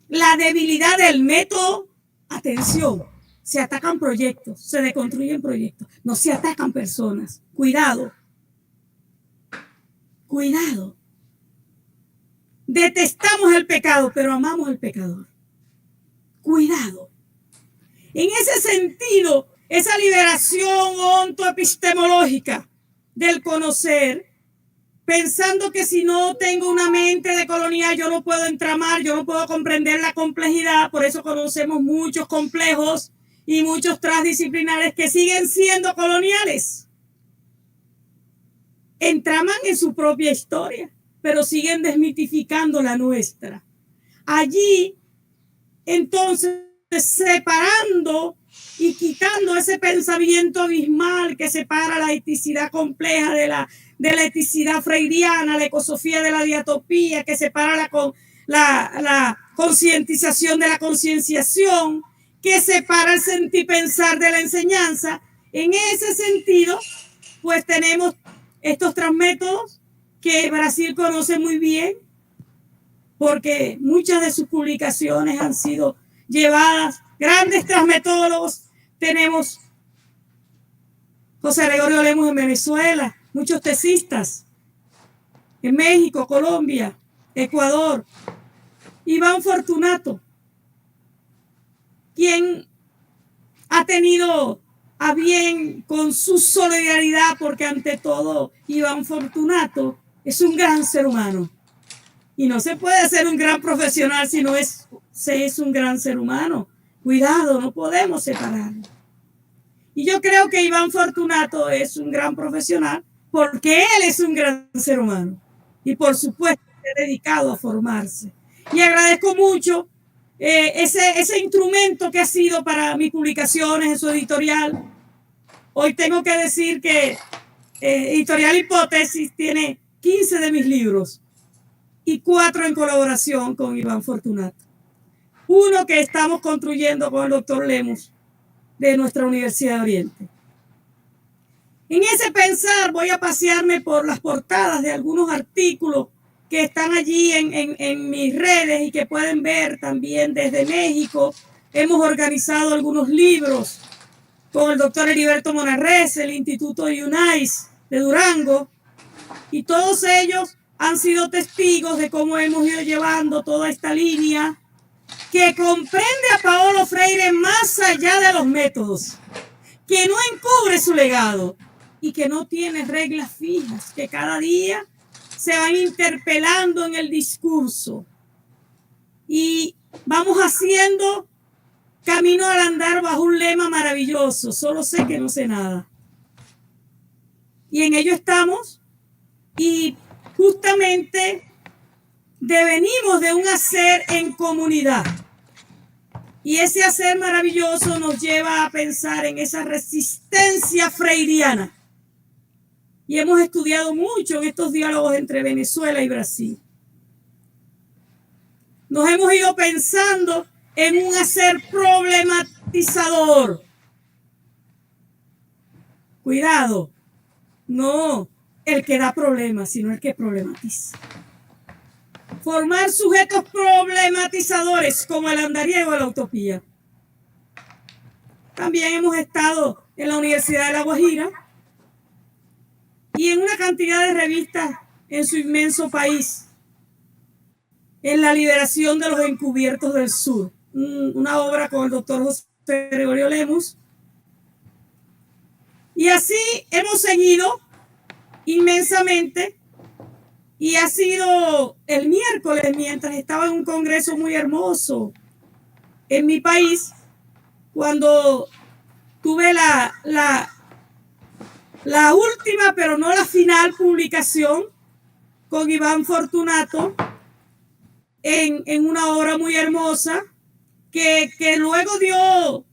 la debilidad del método. Atención, se atacan proyectos, se deconstruyen proyectos, no se atacan personas. Cuidado, cuidado. Detestamos el pecado, pero amamos al pecador. Cuidado. En ese sentido, esa liberación ontoepistemológica del conocer, pensando que si no tengo una mente de colonial, yo no puedo entramar, yo no puedo comprender la complejidad. Por eso conocemos muchos complejos y muchos transdisciplinares que siguen siendo coloniales. Entraman en su propia historia, pero siguen desmitificando la nuestra. Allí, entonces, separando y quitando ese pensamiento abismal que separa la eticidad compleja de la eticidad freiriana, la ecosofía de la diatopía, que separa la concientización de la concienciación, que separa el sentir pensar de la enseñanza. En ese sentido, pues tenemos estos transmétodos que Brasil conoce muy bien, porque muchas de sus publicaciones han sido llevadas, grandes transmetólogos. Tenemos José Gregorio Lemos en Venezuela, muchos tesistas en México, Colombia, Ecuador. Iván Fortunato, quien ha tenido a bien con su solidaridad, porque ante todo Iván Fortunato es un gran ser humano. Y no se puede ser un gran profesional si no es un gran ser humano. Cuidado, no podemos separarlo. Y yo creo que Iván Fortunato es un gran profesional porque él es un gran ser humano. Y por supuesto, se ha dedicado a formarse. Y agradezco mucho ese instrumento que ha sido para mis publicaciones en su editorial. Hoy tengo que decir que Editorial Hipótesis tiene 15 de mis libros y 4 en colaboración con Iván Fortunato. Uno que estamos construyendo con el doctor Lemos de nuestra Universidad de Oriente. En ese pensar voy a pasearme por las portadas de algunos artículos que están allí en mis redes y que pueden ver también desde México. Hemos organizado algunos libros con el doctor Heriberto Monarrez, el Instituto UNAIS de Durango, y todos ellos han sido testigos de cómo hemos ido llevando toda esta línea que comprende a Paulo Freire más allá de los métodos, que no encubre su legado y que no tiene reglas fijas, que cada día se van interpelando en el discurso. Y vamos haciendo camino al andar bajo un lema maravilloso: solo sé que no sé nada. Y en ello estamos, y justamente devenimos de un hacer en comunidad. Y ese hacer maravilloso nos lleva a pensar en esa resistencia freiriana. Y hemos estudiado mucho en estos diálogos entre Venezuela y Brasil. nos hemos ido pensando en un hacer problematizador. Cuidado, no el que da problemas, sino el que problematiza. Formar sujetos problematizadores como el andariego de la utopía. También hemos estado en la Universidad de La Guajira y en una cantidad de revistas en su inmenso país, en La liberación de los encubiertos del sur, una obra con el doctor José Gregorio Lemus. Y así hemos seguido inmensamente, y ha sido el miércoles, mientras estaba en un congreso muy hermoso en mi país, cuando tuve la última, pero no la final publicación con Iván Fortunato en una obra muy hermosa que luego dio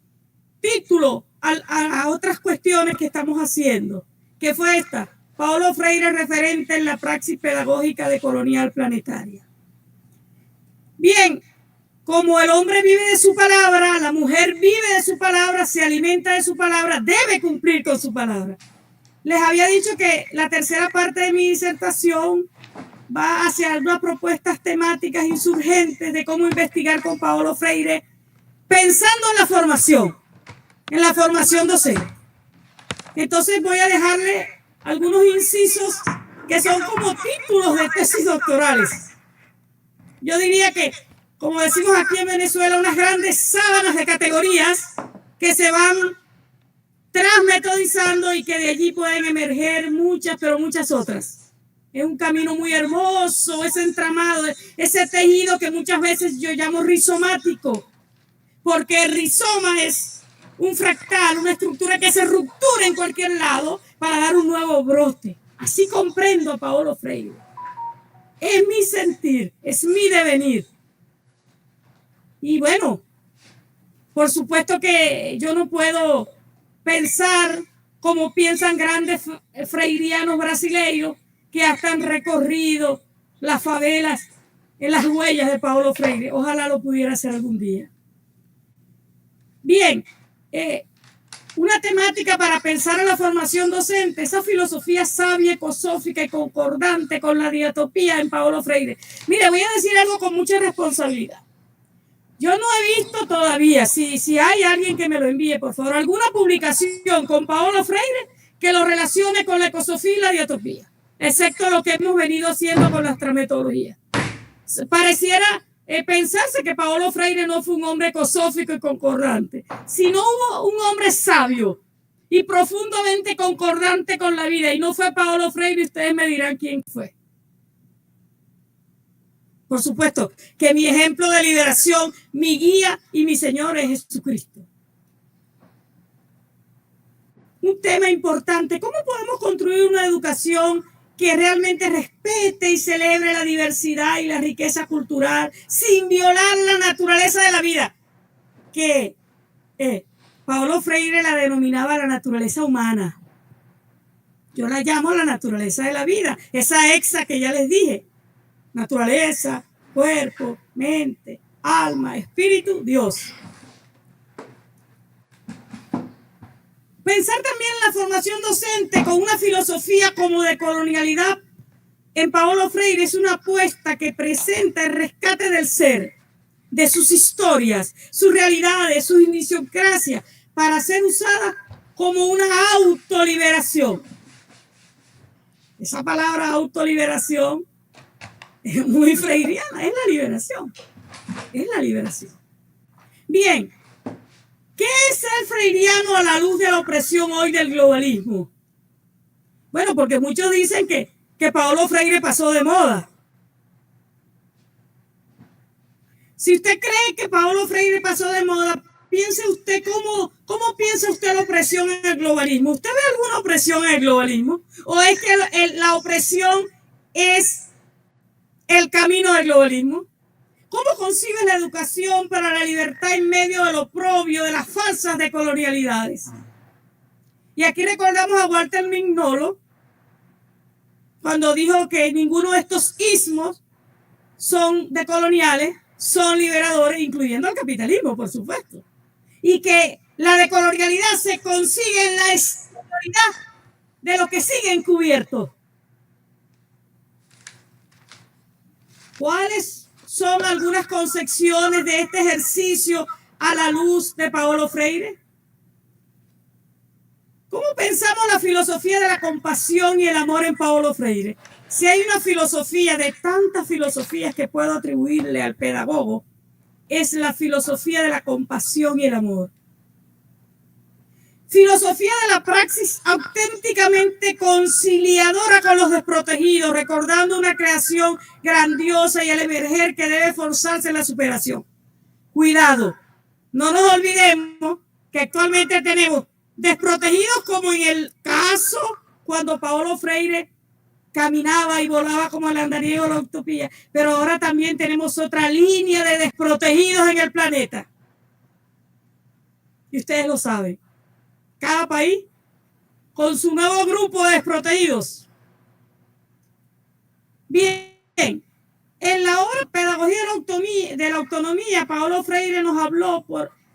título a otras cuestiones que estamos haciendo, que fue esta: Paulo Freire, referente en la praxis pedagógica de colonial planetaria. Bien, como el hombre vive de su palabra, la mujer vive de su palabra, se alimenta de su palabra, debe cumplir con su palabra. Les había dicho que la tercera parte de mi disertación va hacia unas propuestas temáticas insurgentes de cómo investigar con Paulo Freire, pensando en la formación docente. Entonces voy a dejarle algunos incisos que son como títulos de tesis doctorales. Yo diría que, como decimos aquí en Venezuela, unas grandes sábanas de categorías que se van transmetodizando y que de allí pueden emerger muchas, pero muchas otras. Es un camino muy hermoso, ese entramado, ese tejido que muchas veces yo llamo rizomático, porque el rizoma es un fractal, una estructura que se ruptura en cualquier lado para dar un nuevo brote. Así comprendo a Paulo Freire. Es mi sentir, es mi devenir. Y bueno, por supuesto que yo no puedo pensar como piensan grandes freirianos brasileiros que hasta han recorrido las favelas en las huellas de Paulo Freire. Ojalá lo pudiera hacer algún día. Bien, una temática para pensar en la formación docente, esa filosofía sabia, ecosófica y concordante con la diatopía en Paulo Freire. Mire, voy a decir algo con mucha responsabilidad. Yo no he visto todavía, si hay alguien que me lo envíe, por favor, alguna publicación con Paulo Freire que lo relacione con la ecosofía y la diatopía, excepto lo que hemos venido haciendo con las transmetodologías. Pareciera pensarse que Paulo Freire no fue un hombre ecosófico y concordante, sino hubo un hombre sabio y profundamente concordante con la vida, y no fue Paulo Freire, ustedes me dirán quién fue. Por supuesto que mi ejemplo de liberación, mi guía y mi Señor es Jesucristo. Un tema importante: ¿cómo podemos construir una educación que realmente respete y celebre la diversidad y la riqueza cultural sin violar la naturaleza de la vida? Que Paulo Freire la denominaba la naturaleza humana. Yo la llamo la naturaleza de la vida, esa hexa que ya les dije: naturaleza, cuerpo, mente, alma, espíritu, Dios. Pensar también en la formación docente con una filosofía como de colonialidad en Paulo Freire es una apuesta que presenta el rescate del ser, de sus historias, sus realidades, sus idiosincrasias, para ser usada como una autoliberación. Esa palabra autoliberación es muy freiriana, es la liberación. Es la liberación. Bien, ¿qué es ser freiriano a la luz de la opresión hoy del globalismo? Bueno, porque muchos dicen que Paulo Freire pasó de moda. Si usted cree que Paulo Freire pasó de moda, piense usted cómo piensa usted la opresión en el globalismo. ¿Usted ve alguna opresión en el globalismo? ¿O es que la opresión es el camino del globalismo? ¿Cómo concibe la educación para la libertad en medio del oprobio de las falsas decolonialidades? Y aquí recordamos a Walter Mignolo cuando dijo que ninguno de estos ismos son decoloniales, son liberadores, incluyendo el capitalismo, por supuesto. Y que la decolonialidad se consigue en la exterioridad de lo que sigue encubierto. ¿Cuáles son algunas concepciones de este ejercicio a la luz de Paulo Freire? ¿Cómo pensamos la filosofía de la compasión y el amor en Paulo Freire? Si hay una filosofía de tantas filosofías que puedo atribuirle al pedagogo, es la filosofía de la compasión y el amor. Filosofía de la praxis auténticamente conciliadora con los desprotegidos, recordando una creación grandiosa y el emerger que debe forzarse en la superación. Cuidado, no nos olvidemos que actualmente tenemos desprotegidos como en el caso cuando Paulo Freire caminaba y volaba como el andariego de la utopía, pero ahora también tenemos otra línea de desprotegidos en el planeta. Y ustedes lo saben. Cada país con su nuevo grupo de desprotegidos. Bien, en la obra Pedagogía de la Autonomía, Paulo Freire nos habló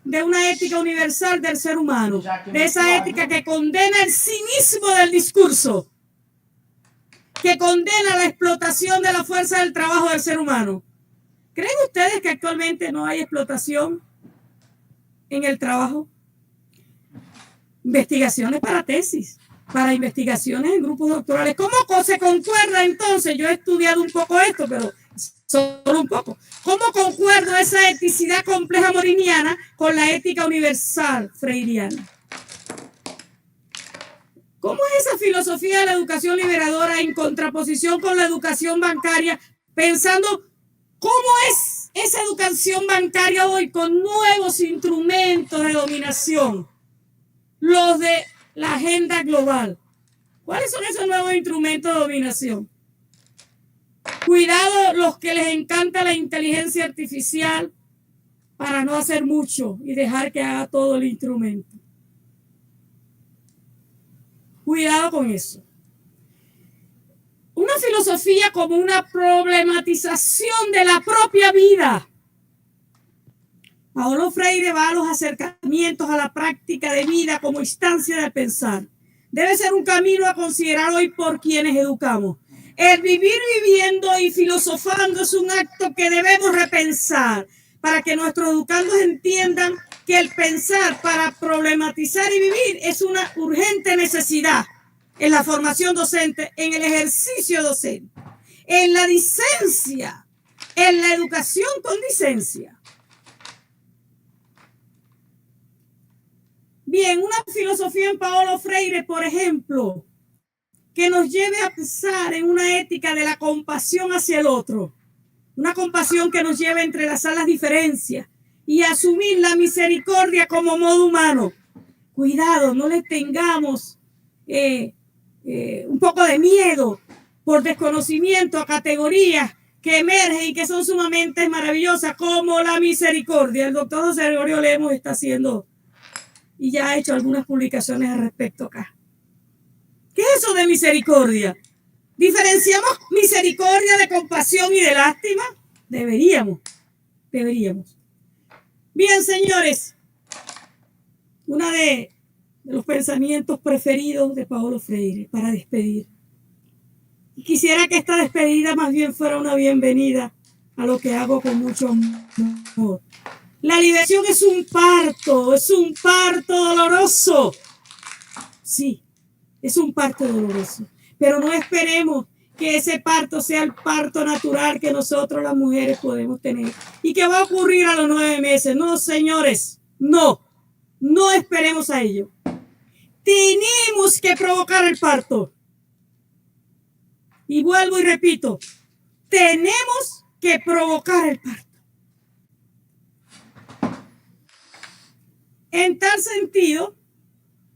de una ética universal del ser humano, de esa ética que condena el cinismo del discurso, que condena la explotación de la fuerza del trabajo del ser humano. ¿Creen ustedes que actualmente no hay explotación en el trabajo? Investigaciones para tesis, para investigaciones en grupos doctorales. ¿Cómo se concuerda entonces? Yo he estudiado un poco esto, pero solo un poco. ¿Cómo concuerda esa eticidad compleja moriniana con la ética universal freiriana? ¿Cómo es esa filosofía de la educación liberadora en contraposición con la educación bancaria, pensando cómo es esa educación bancaria hoy con nuevos instrumentos de dominación? Los de la agenda global. ¿Cuáles son esos nuevos instrumentos de dominación? Cuidado los que les encanta la inteligencia artificial para no hacer mucho y dejar que haga todo el instrumento. Cuidado con eso. Una filosofía como una problematización de la propia vida. Paulo Freire va a los acercamientos a la práctica de vida como instancia de pensar. Debe ser un camino a considerar hoy por quienes educamos. El vivir viviendo y filosofando es un acto que debemos repensar para que nuestros educandos entiendan que el pensar para problematizar y vivir es una urgente necesidad en la formación docente, en el ejercicio docente, en la dicencia, en la educación con dicencia. Bien, una filosofía en Paulo Freire, por ejemplo, que nos lleve a pensar en una ética de la compasión hacia el otro, una compasión que nos lleve a entrelazar las diferencias y asumir la misericordia como modo humano. Cuidado, no le tengamos un poco de miedo por desconocimiento a categorías que emergen y que son sumamente maravillosas, como la misericordia. El doctor José Gregorio Lemos está haciendo y ya ha hecho algunas publicaciones al respecto acá. ¿Qué es eso de misericordia? ¿Diferenciamos misericordia de compasión y de lástima? Deberíamos. Bien, señores, uno de los pensamientos preferidos de Paulo Freire para despedir. Y quisiera que esta despedida más bien fuera una bienvenida a lo que hago con mucho amor. La liberación es un parto doloroso. Sí, es un parto doloroso. Pero no esperemos que ese parto sea el parto natural que nosotros las mujeres podemos tener y que va a ocurrir a los 9 meses. No, señores, no esperemos a ello. Tenemos que provocar el parto. Y vuelvo y repito, tenemos que provocar el parto. En tal sentido,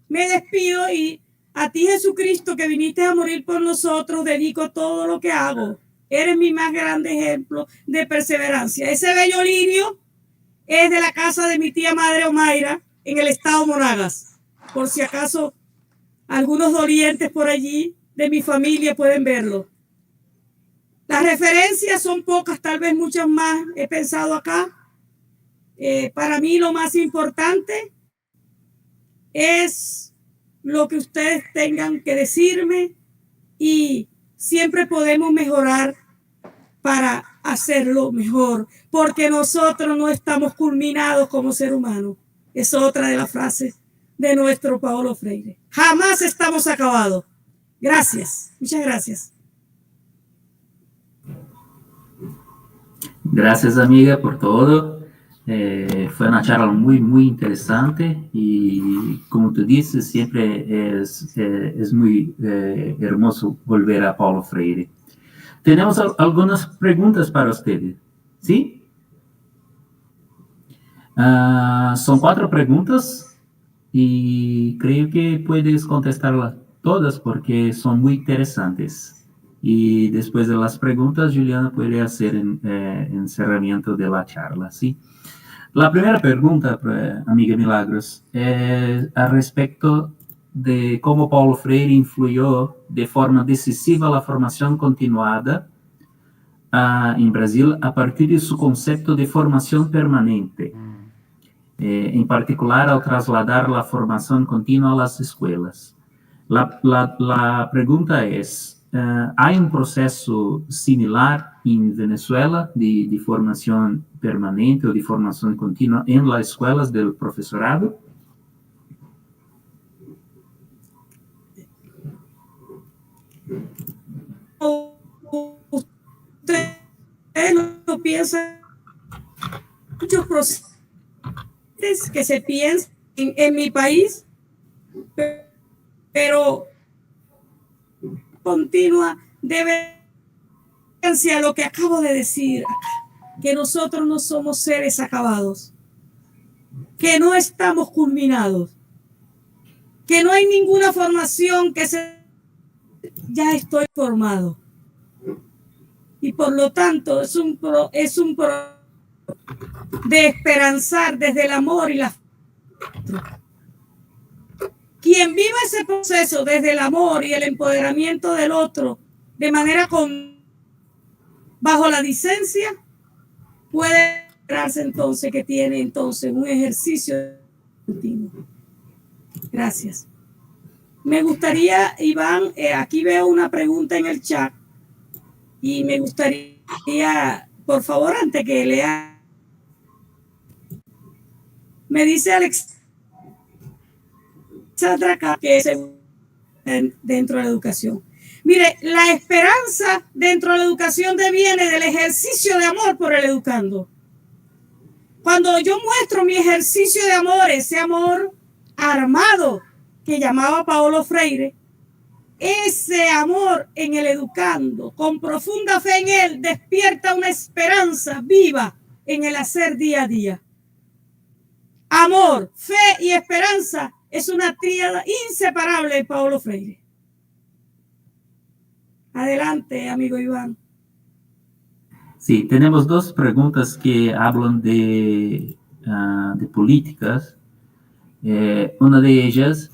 me despido y a ti, Jesucristo, que viniste a morir por nosotros, dedico todo lo que hago. Eres mi más grande ejemplo de perseverancia. Ese bello lirio es de la casa de mi tía madre Omaira, en el estado Monagas. Por si acaso algunos dolientes por allí de mi familia pueden verlo. Las referencias son pocas, tal vez muchas más he pensado acá. Para mí lo más importante es lo que ustedes tengan que decirme y siempre podemos mejorar para hacerlo mejor, porque nosotros no estamos culminados como ser humano. Es otra de las frases de nuestro Paulo Freire. Jamás estamos acabados. Gracias, muchas gracias. Gracias, amiga, por todo. Fue una charla muy, muy interesante y, como tú dices, siempre es muy hermoso volver a Paulo Freire. Tenemos algunas preguntas para ustedes, ¿sí? Son 4 preguntas y creo que puedes contestarlas todas porque son muy interesantes. Y después de las preguntas, Juliana puede hacer encerramiento de la charla, ¿sí? La primera pregunta, amiga Milagros, es al respecto de cómo Paulo Freire influyó de forma decisiva la formación continuada en Brasil a partir de su concepto de formación permanente, en particular al trasladar la formación continua a las escuelas. La pregunta es, ¿hay un proceso similar en Venezuela de formación permanente o de formación continua en las escuelas del profesorado? Ustedes no piensan muchos procesos que se piensan en mi país, pero continua debe a lo que acabo de decir, que nosotros no somos seres acabados, que no estamos culminados, que no hay ninguna formación que se... Ya estoy formado. Y por lo tanto es un pro de esperanzar desde el amor y la... Quien viva ese proceso desde el amor y el empoderamiento del otro de manera bajo la licencia, puede esperarse entonces que tiene entonces un ejercicio continuo. Gracias. Me gustaría, Iván, aquí veo una pregunta en el chat y me gustaría, por favor, antes que lea, me dice Alexandra que es dentro de la educación. Mire, la esperanza dentro de la educación deviene del ejercicio de amor por el educando. Cuando yo muestro mi ejercicio de amor, ese amor armado que llamaba Paulo Freire, ese amor en el educando, con profunda fe en él, despierta una esperanza viva en el hacer día a día. Amor, fe y esperanza es una tríada inseparable de Paulo Freire. Adelante, amigo Iván. Sí, tenemos 2 preguntas que hablan de políticas. Una de ellas,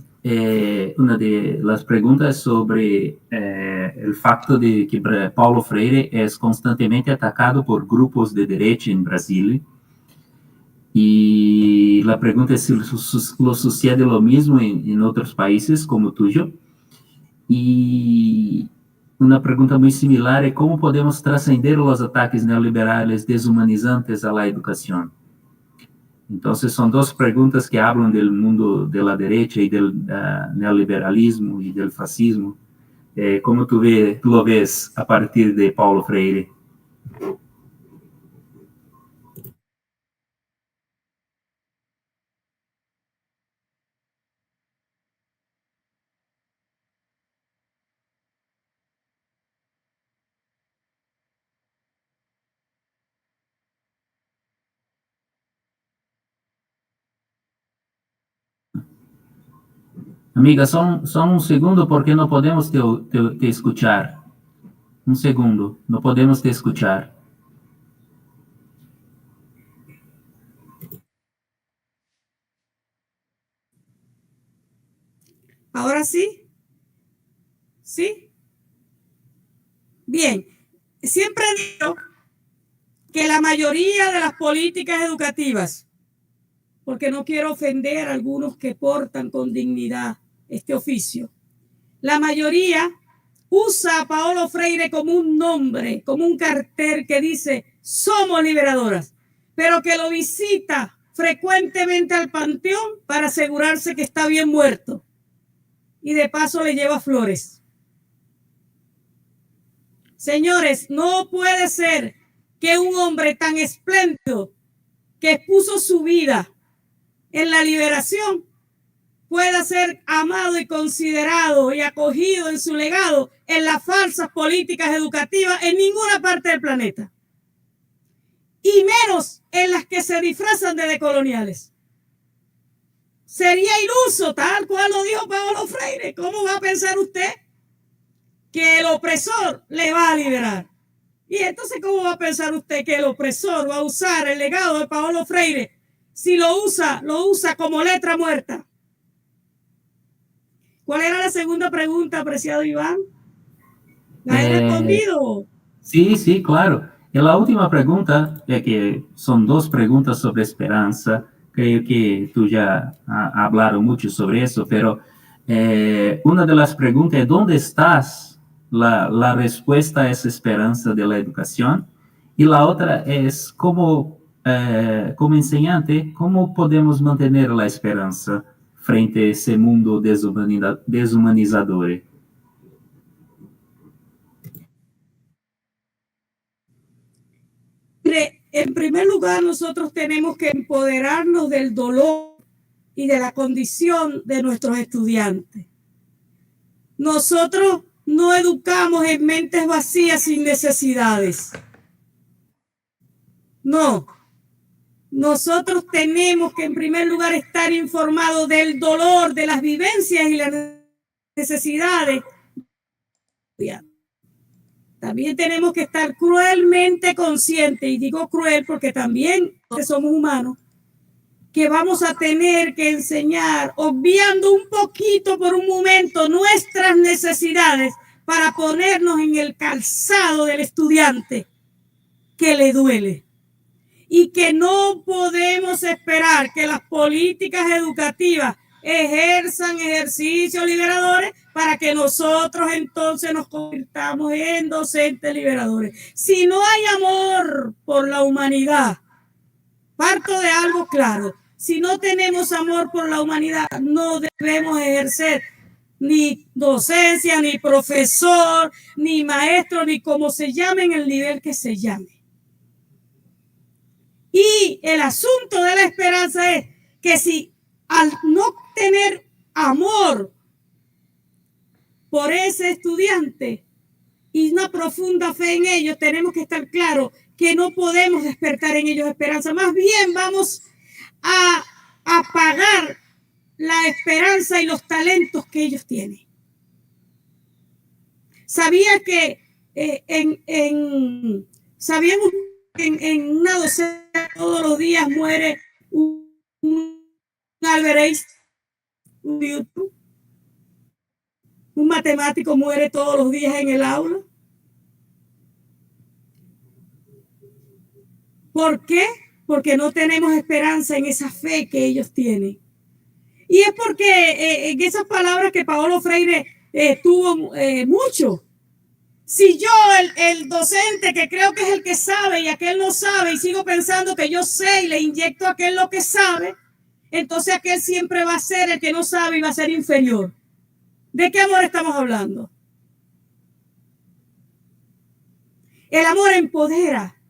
una de las preguntas sobre el facto de que Paulo Freire es constantemente atacado por grupos de derecha en Brasil. Y la pregunta es si lo sucede lo mismo en otros países como tuyo. Y una pregunta muy similar es cómo podemos trascender los ataques neoliberales deshumanizantes a la educación. Entonces son 2 preguntas que hablan del mundo de la derecha y del neoliberalismo y del fascismo. ¿Cómo tú lo ves a partir de Paulo Freire? Amiga, só um segundo, porque não podemos te escuchar. Um segundo, não podemos te escuchar. ¿Ahora sí? ¿Sí? Bien. siempre digo que la mayoría de las políticas educativas, porque no quiero ofender a algunos que portan con dignidad este oficio, la mayoría usa a Paulo Freire como un nombre, como un cartel que dice somos liberadoras, pero que lo visita frecuentemente al panteón para asegurarse que está bien muerto y de paso le lleva flores. Señores, no puede ser que un hombre tan espléndido que expuso su vida en la liberación pueda ser amado y considerado y acogido en su legado en las falsas políticas educativas en ninguna parte del planeta. Y menos en las que se disfrazan de decoloniales. Sería iluso, tal cual lo dijo Paulo Freire. ¿Cómo va a pensar usted que el opresor le va a liberar? Y entonces, ¿cómo va a pensar usted que el opresor va a usar el legado de Paulo Freire? Si lo usa como letra muerta. ¿Cuál era la segunda pregunta, apreciado Iván? ¿La he respondido? Sí, sí, claro. Y la última pregunta, que son dos preguntas sobre esperanza, creo que tú ya has hablado mucho sobre eso, pero una de las preguntas es, ¿dónde estás la respuesta a esa esperanza de la educación? Y la otra es, como enseñante, ¿cómo podemos mantener la esperanza frente a ese mundo deshumanizador? En primer lugar, nosotros tenemos que empoderarnos del dolor y de la condición de nuestros estudiantes. Nosotros no educamos en mentes vacías sin necesidades. No. Nosotros tenemos que, en primer lugar, estar informados del dolor, de las vivencias y las necesidades. También tenemos que estar cruelmente conscientes, y digo cruel porque también somos humanos, que vamos a tener que enseñar, obviando un poquito por un momento nuestras necesidades para ponernos en el calzado del estudiante que le duele. Y que no podemos esperar que las políticas educativas ejerzan ejercicios liberadores para que nosotros entonces nos convirtamos en docentes liberadores. Si no hay amor por la humanidad, parto de algo claro, si no tenemos amor por la humanidad, no debemos ejercer ni docencia, ni profesor, ni maestro, ni como se llame en el nivel que se llame. Y el asunto de la esperanza es que si al no tener amor por ese estudiante y una profunda fe en ellos, tenemos que estar claros que no podemos despertar en ellos esperanza. Más bien vamos a apagar la esperanza y los talentos que ellos tienen. ¿Sabía que sabíamos que en una docena todos los días muere un Albert Einstein, un matemático muere todos los días en el aula? ¿Por qué? Porque no tenemos esperanza en esa fe que ellos tienen. Y es porque en esas palabras que Paulo Freire tuvo mucho. Si yo, el docente, que creo que es el que sabe y aquel no sabe, y sigo pensando que yo sé y le inyecto a aquel lo que sabe, entonces aquel siempre va a ser el que no sabe y va a ser inferior. ¿De qué amor estamos hablando? El amor empodera.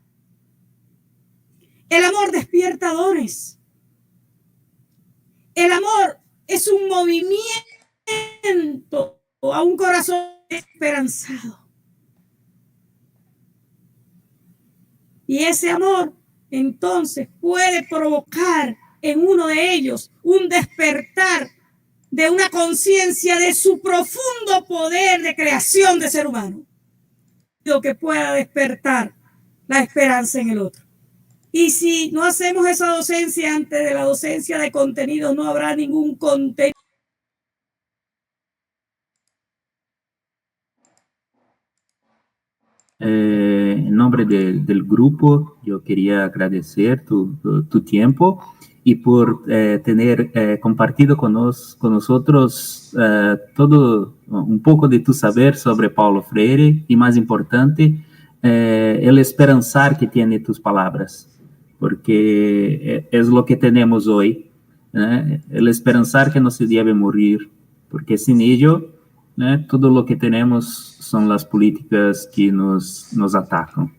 El amor despierta dones. El amor es un movimiento a un corazón esperanzado. Y ese amor entonces puede provocar en uno de ellos un despertar de una conciencia de su profundo poder de creación de ser humano, lo que pueda despertar la esperanza en el otro. Y si no hacemos esa docencia antes de la docencia de contenido, no habrá ningún contenido. En nombre del grupo, yo quería agradecer tu tiempo y por tener compartido con nosotros todo un poco de tu saber sobre Paulo Freire y, más importante, el esperanzar que tiene tus palabras, porque es lo que tenemos hoy, el esperanzar que no se debe morir, porque sin ello, todo lo que tenemos son las políticas que nos atacan.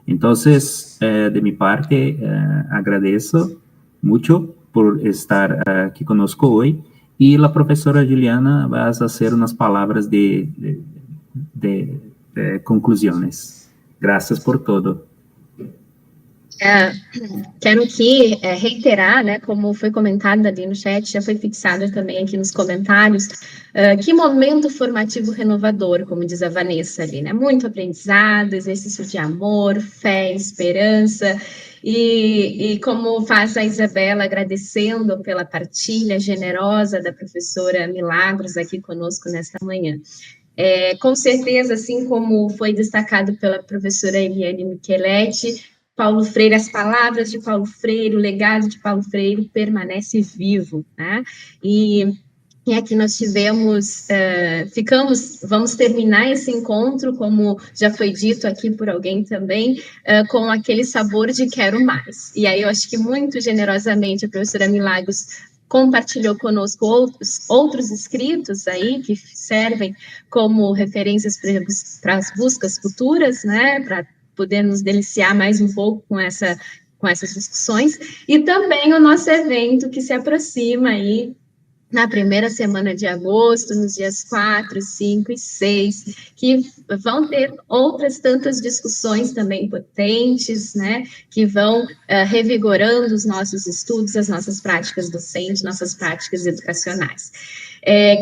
Entonces, de mi parte, agradezco mucho por estar aquí conosco hoy, y la profesora Juliana va a hacer unas palabras de conclusiones. Gracias por todo. Quero aqui reiterar, né, como foi comentado ali no chat, já foi fixado também aqui nos comentários, que momento formativo renovador, como diz a Vanessa ali, né, muito aprendizado, exercício de amor, fé, esperança, e como faz a Isabela, agradecendo pela partilha generosa da professora Milagros aqui conosco nesta manhã. Com certeza, assim como foi destacado pela professora Eliane Micheletti, Paulo Freire, as palavras de Paulo Freire, o legado de Paulo Freire permanece vivo, né? E aqui nós tivemos, vamos terminar esse encontro, como já foi dito aqui por alguém também, com aquele sabor de quero mais. E aí eu acho que muito generosamente a professora Milagros compartilhou conosco outros escritos aí que servem como referências para as buscas futuras, né? Para poder nos deliciar mais um pouco com essas discussões, e também o nosso evento que se aproxima aí na primeira semana de agosto, nos dias 4, 5 e 6, que vão ter outras tantas discussões também potentes, né, que vão revigorando os nossos estudos, as nossas práticas docentes, nossas práticas educacionais.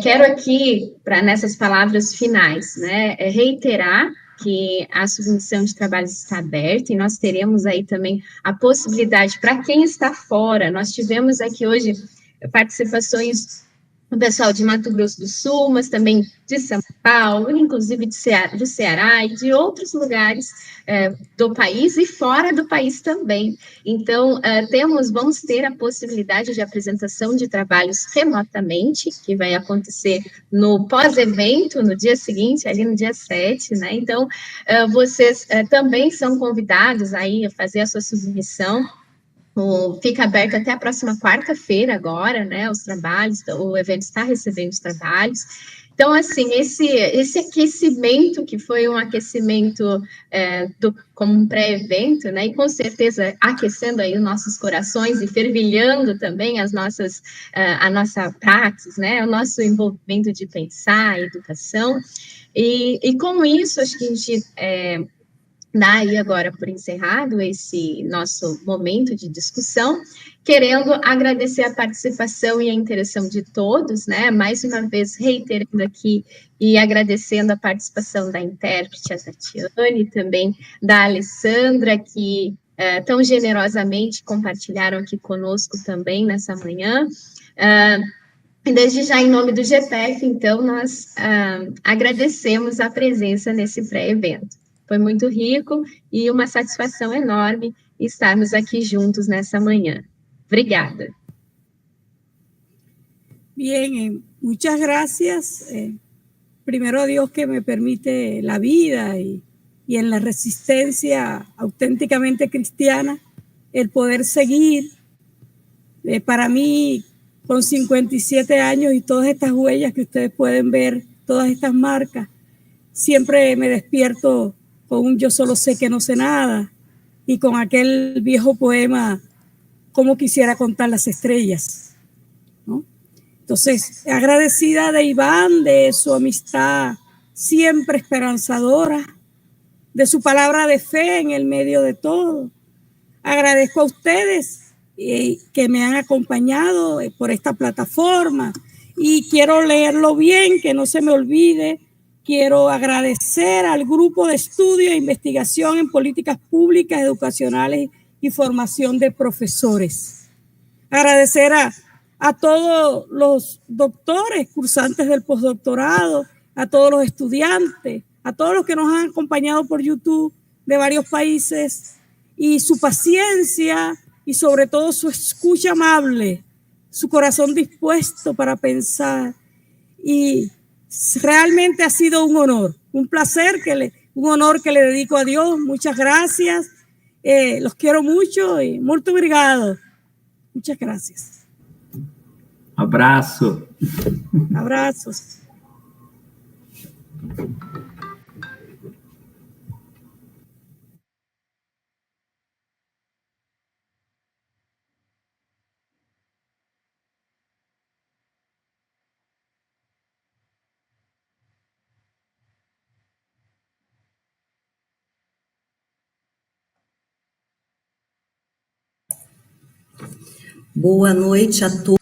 Quero aqui, nessas palavras finais, né, reiterar que a submissão de trabalhos está aberta, e nós teremos aí também a possibilidade, para quem está fora, nós tivemos aqui hoje participações do pessoal de Mato Grosso do Sul, mas também de São Paulo, inclusive do Ceará e de outros lugares do país e fora do país também. Então, vamos ter a possibilidade de apresentação de trabalhos remotamente, que vai acontecer no pós-evento, no dia seguinte, ali no dia 7, né? Então, vocês também são convidados aí a fazer a sua submissão. Fica aberto até a próxima quarta-feira agora, né, os trabalhos, o evento está recebendo os trabalhos. Então, assim, esse aquecimento, que foi um aquecimento como um pré-evento, né, e com certeza aquecendo aí os nossos corações e fervilhando também a nossa praxis, né, o nosso envolvimento de pensar, a educação, e com isso, acho que a gente dá aí agora por encerrado esse nosso momento de discussão, querendo agradecer a participação e a interação de todos, né, mais uma vez reiterando aqui e agradecendo a participação da intérprete, a Tatiane, também da Alessandra, que tão generosamente compartilharam aqui conosco também nessa manhã. Desde já, em nome do GPF, então, nós agradecemos a presença nesse pré-evento. Foi muito rico e uma satisfação enorme estarmos aqui juntos nessa manhã. Obrigada. Bien, muchas gracias. Primero a Dios que me permite la vida y en la resistencia auténticamente cristiana, el poder seguir. Para mí, con 57 años y todas estas huellas que ustedes pueden ver, todas estas marcas, siempre me despierto con un yo solo sé que no sé nada, y con aquel viejo poema, cómo quisiera contar las estrellas, ¿no? Entonces, agradecida de Iván, de su amistad siempre esperanzadora, de su palabra de fe en el medio de todo. Agradezco a ustedes que me han acompañado por esta plataforma, y quiero leerlo bien, que no se me olvide. Quiero agradecer al Grupo de Estudio e Investigación en Políticas Públicas Educacionales y Formación de Profesores. Agradecer a todos los doctores, cursantes del postdoctorado, a todos los estudiantes, a todos los que nos han acompañado por YouTube de varios países, y su paciencia y sobre todo su escucha amable, su corazón dispuesto para pensar. Y realmente ha sido un honor, un placer, un honor que le dedico a Dios. Muchas gracias. Los quiero mucho y muito obrigado. Muchas gracias. Abraço. Abrazos. Boa noite a todos.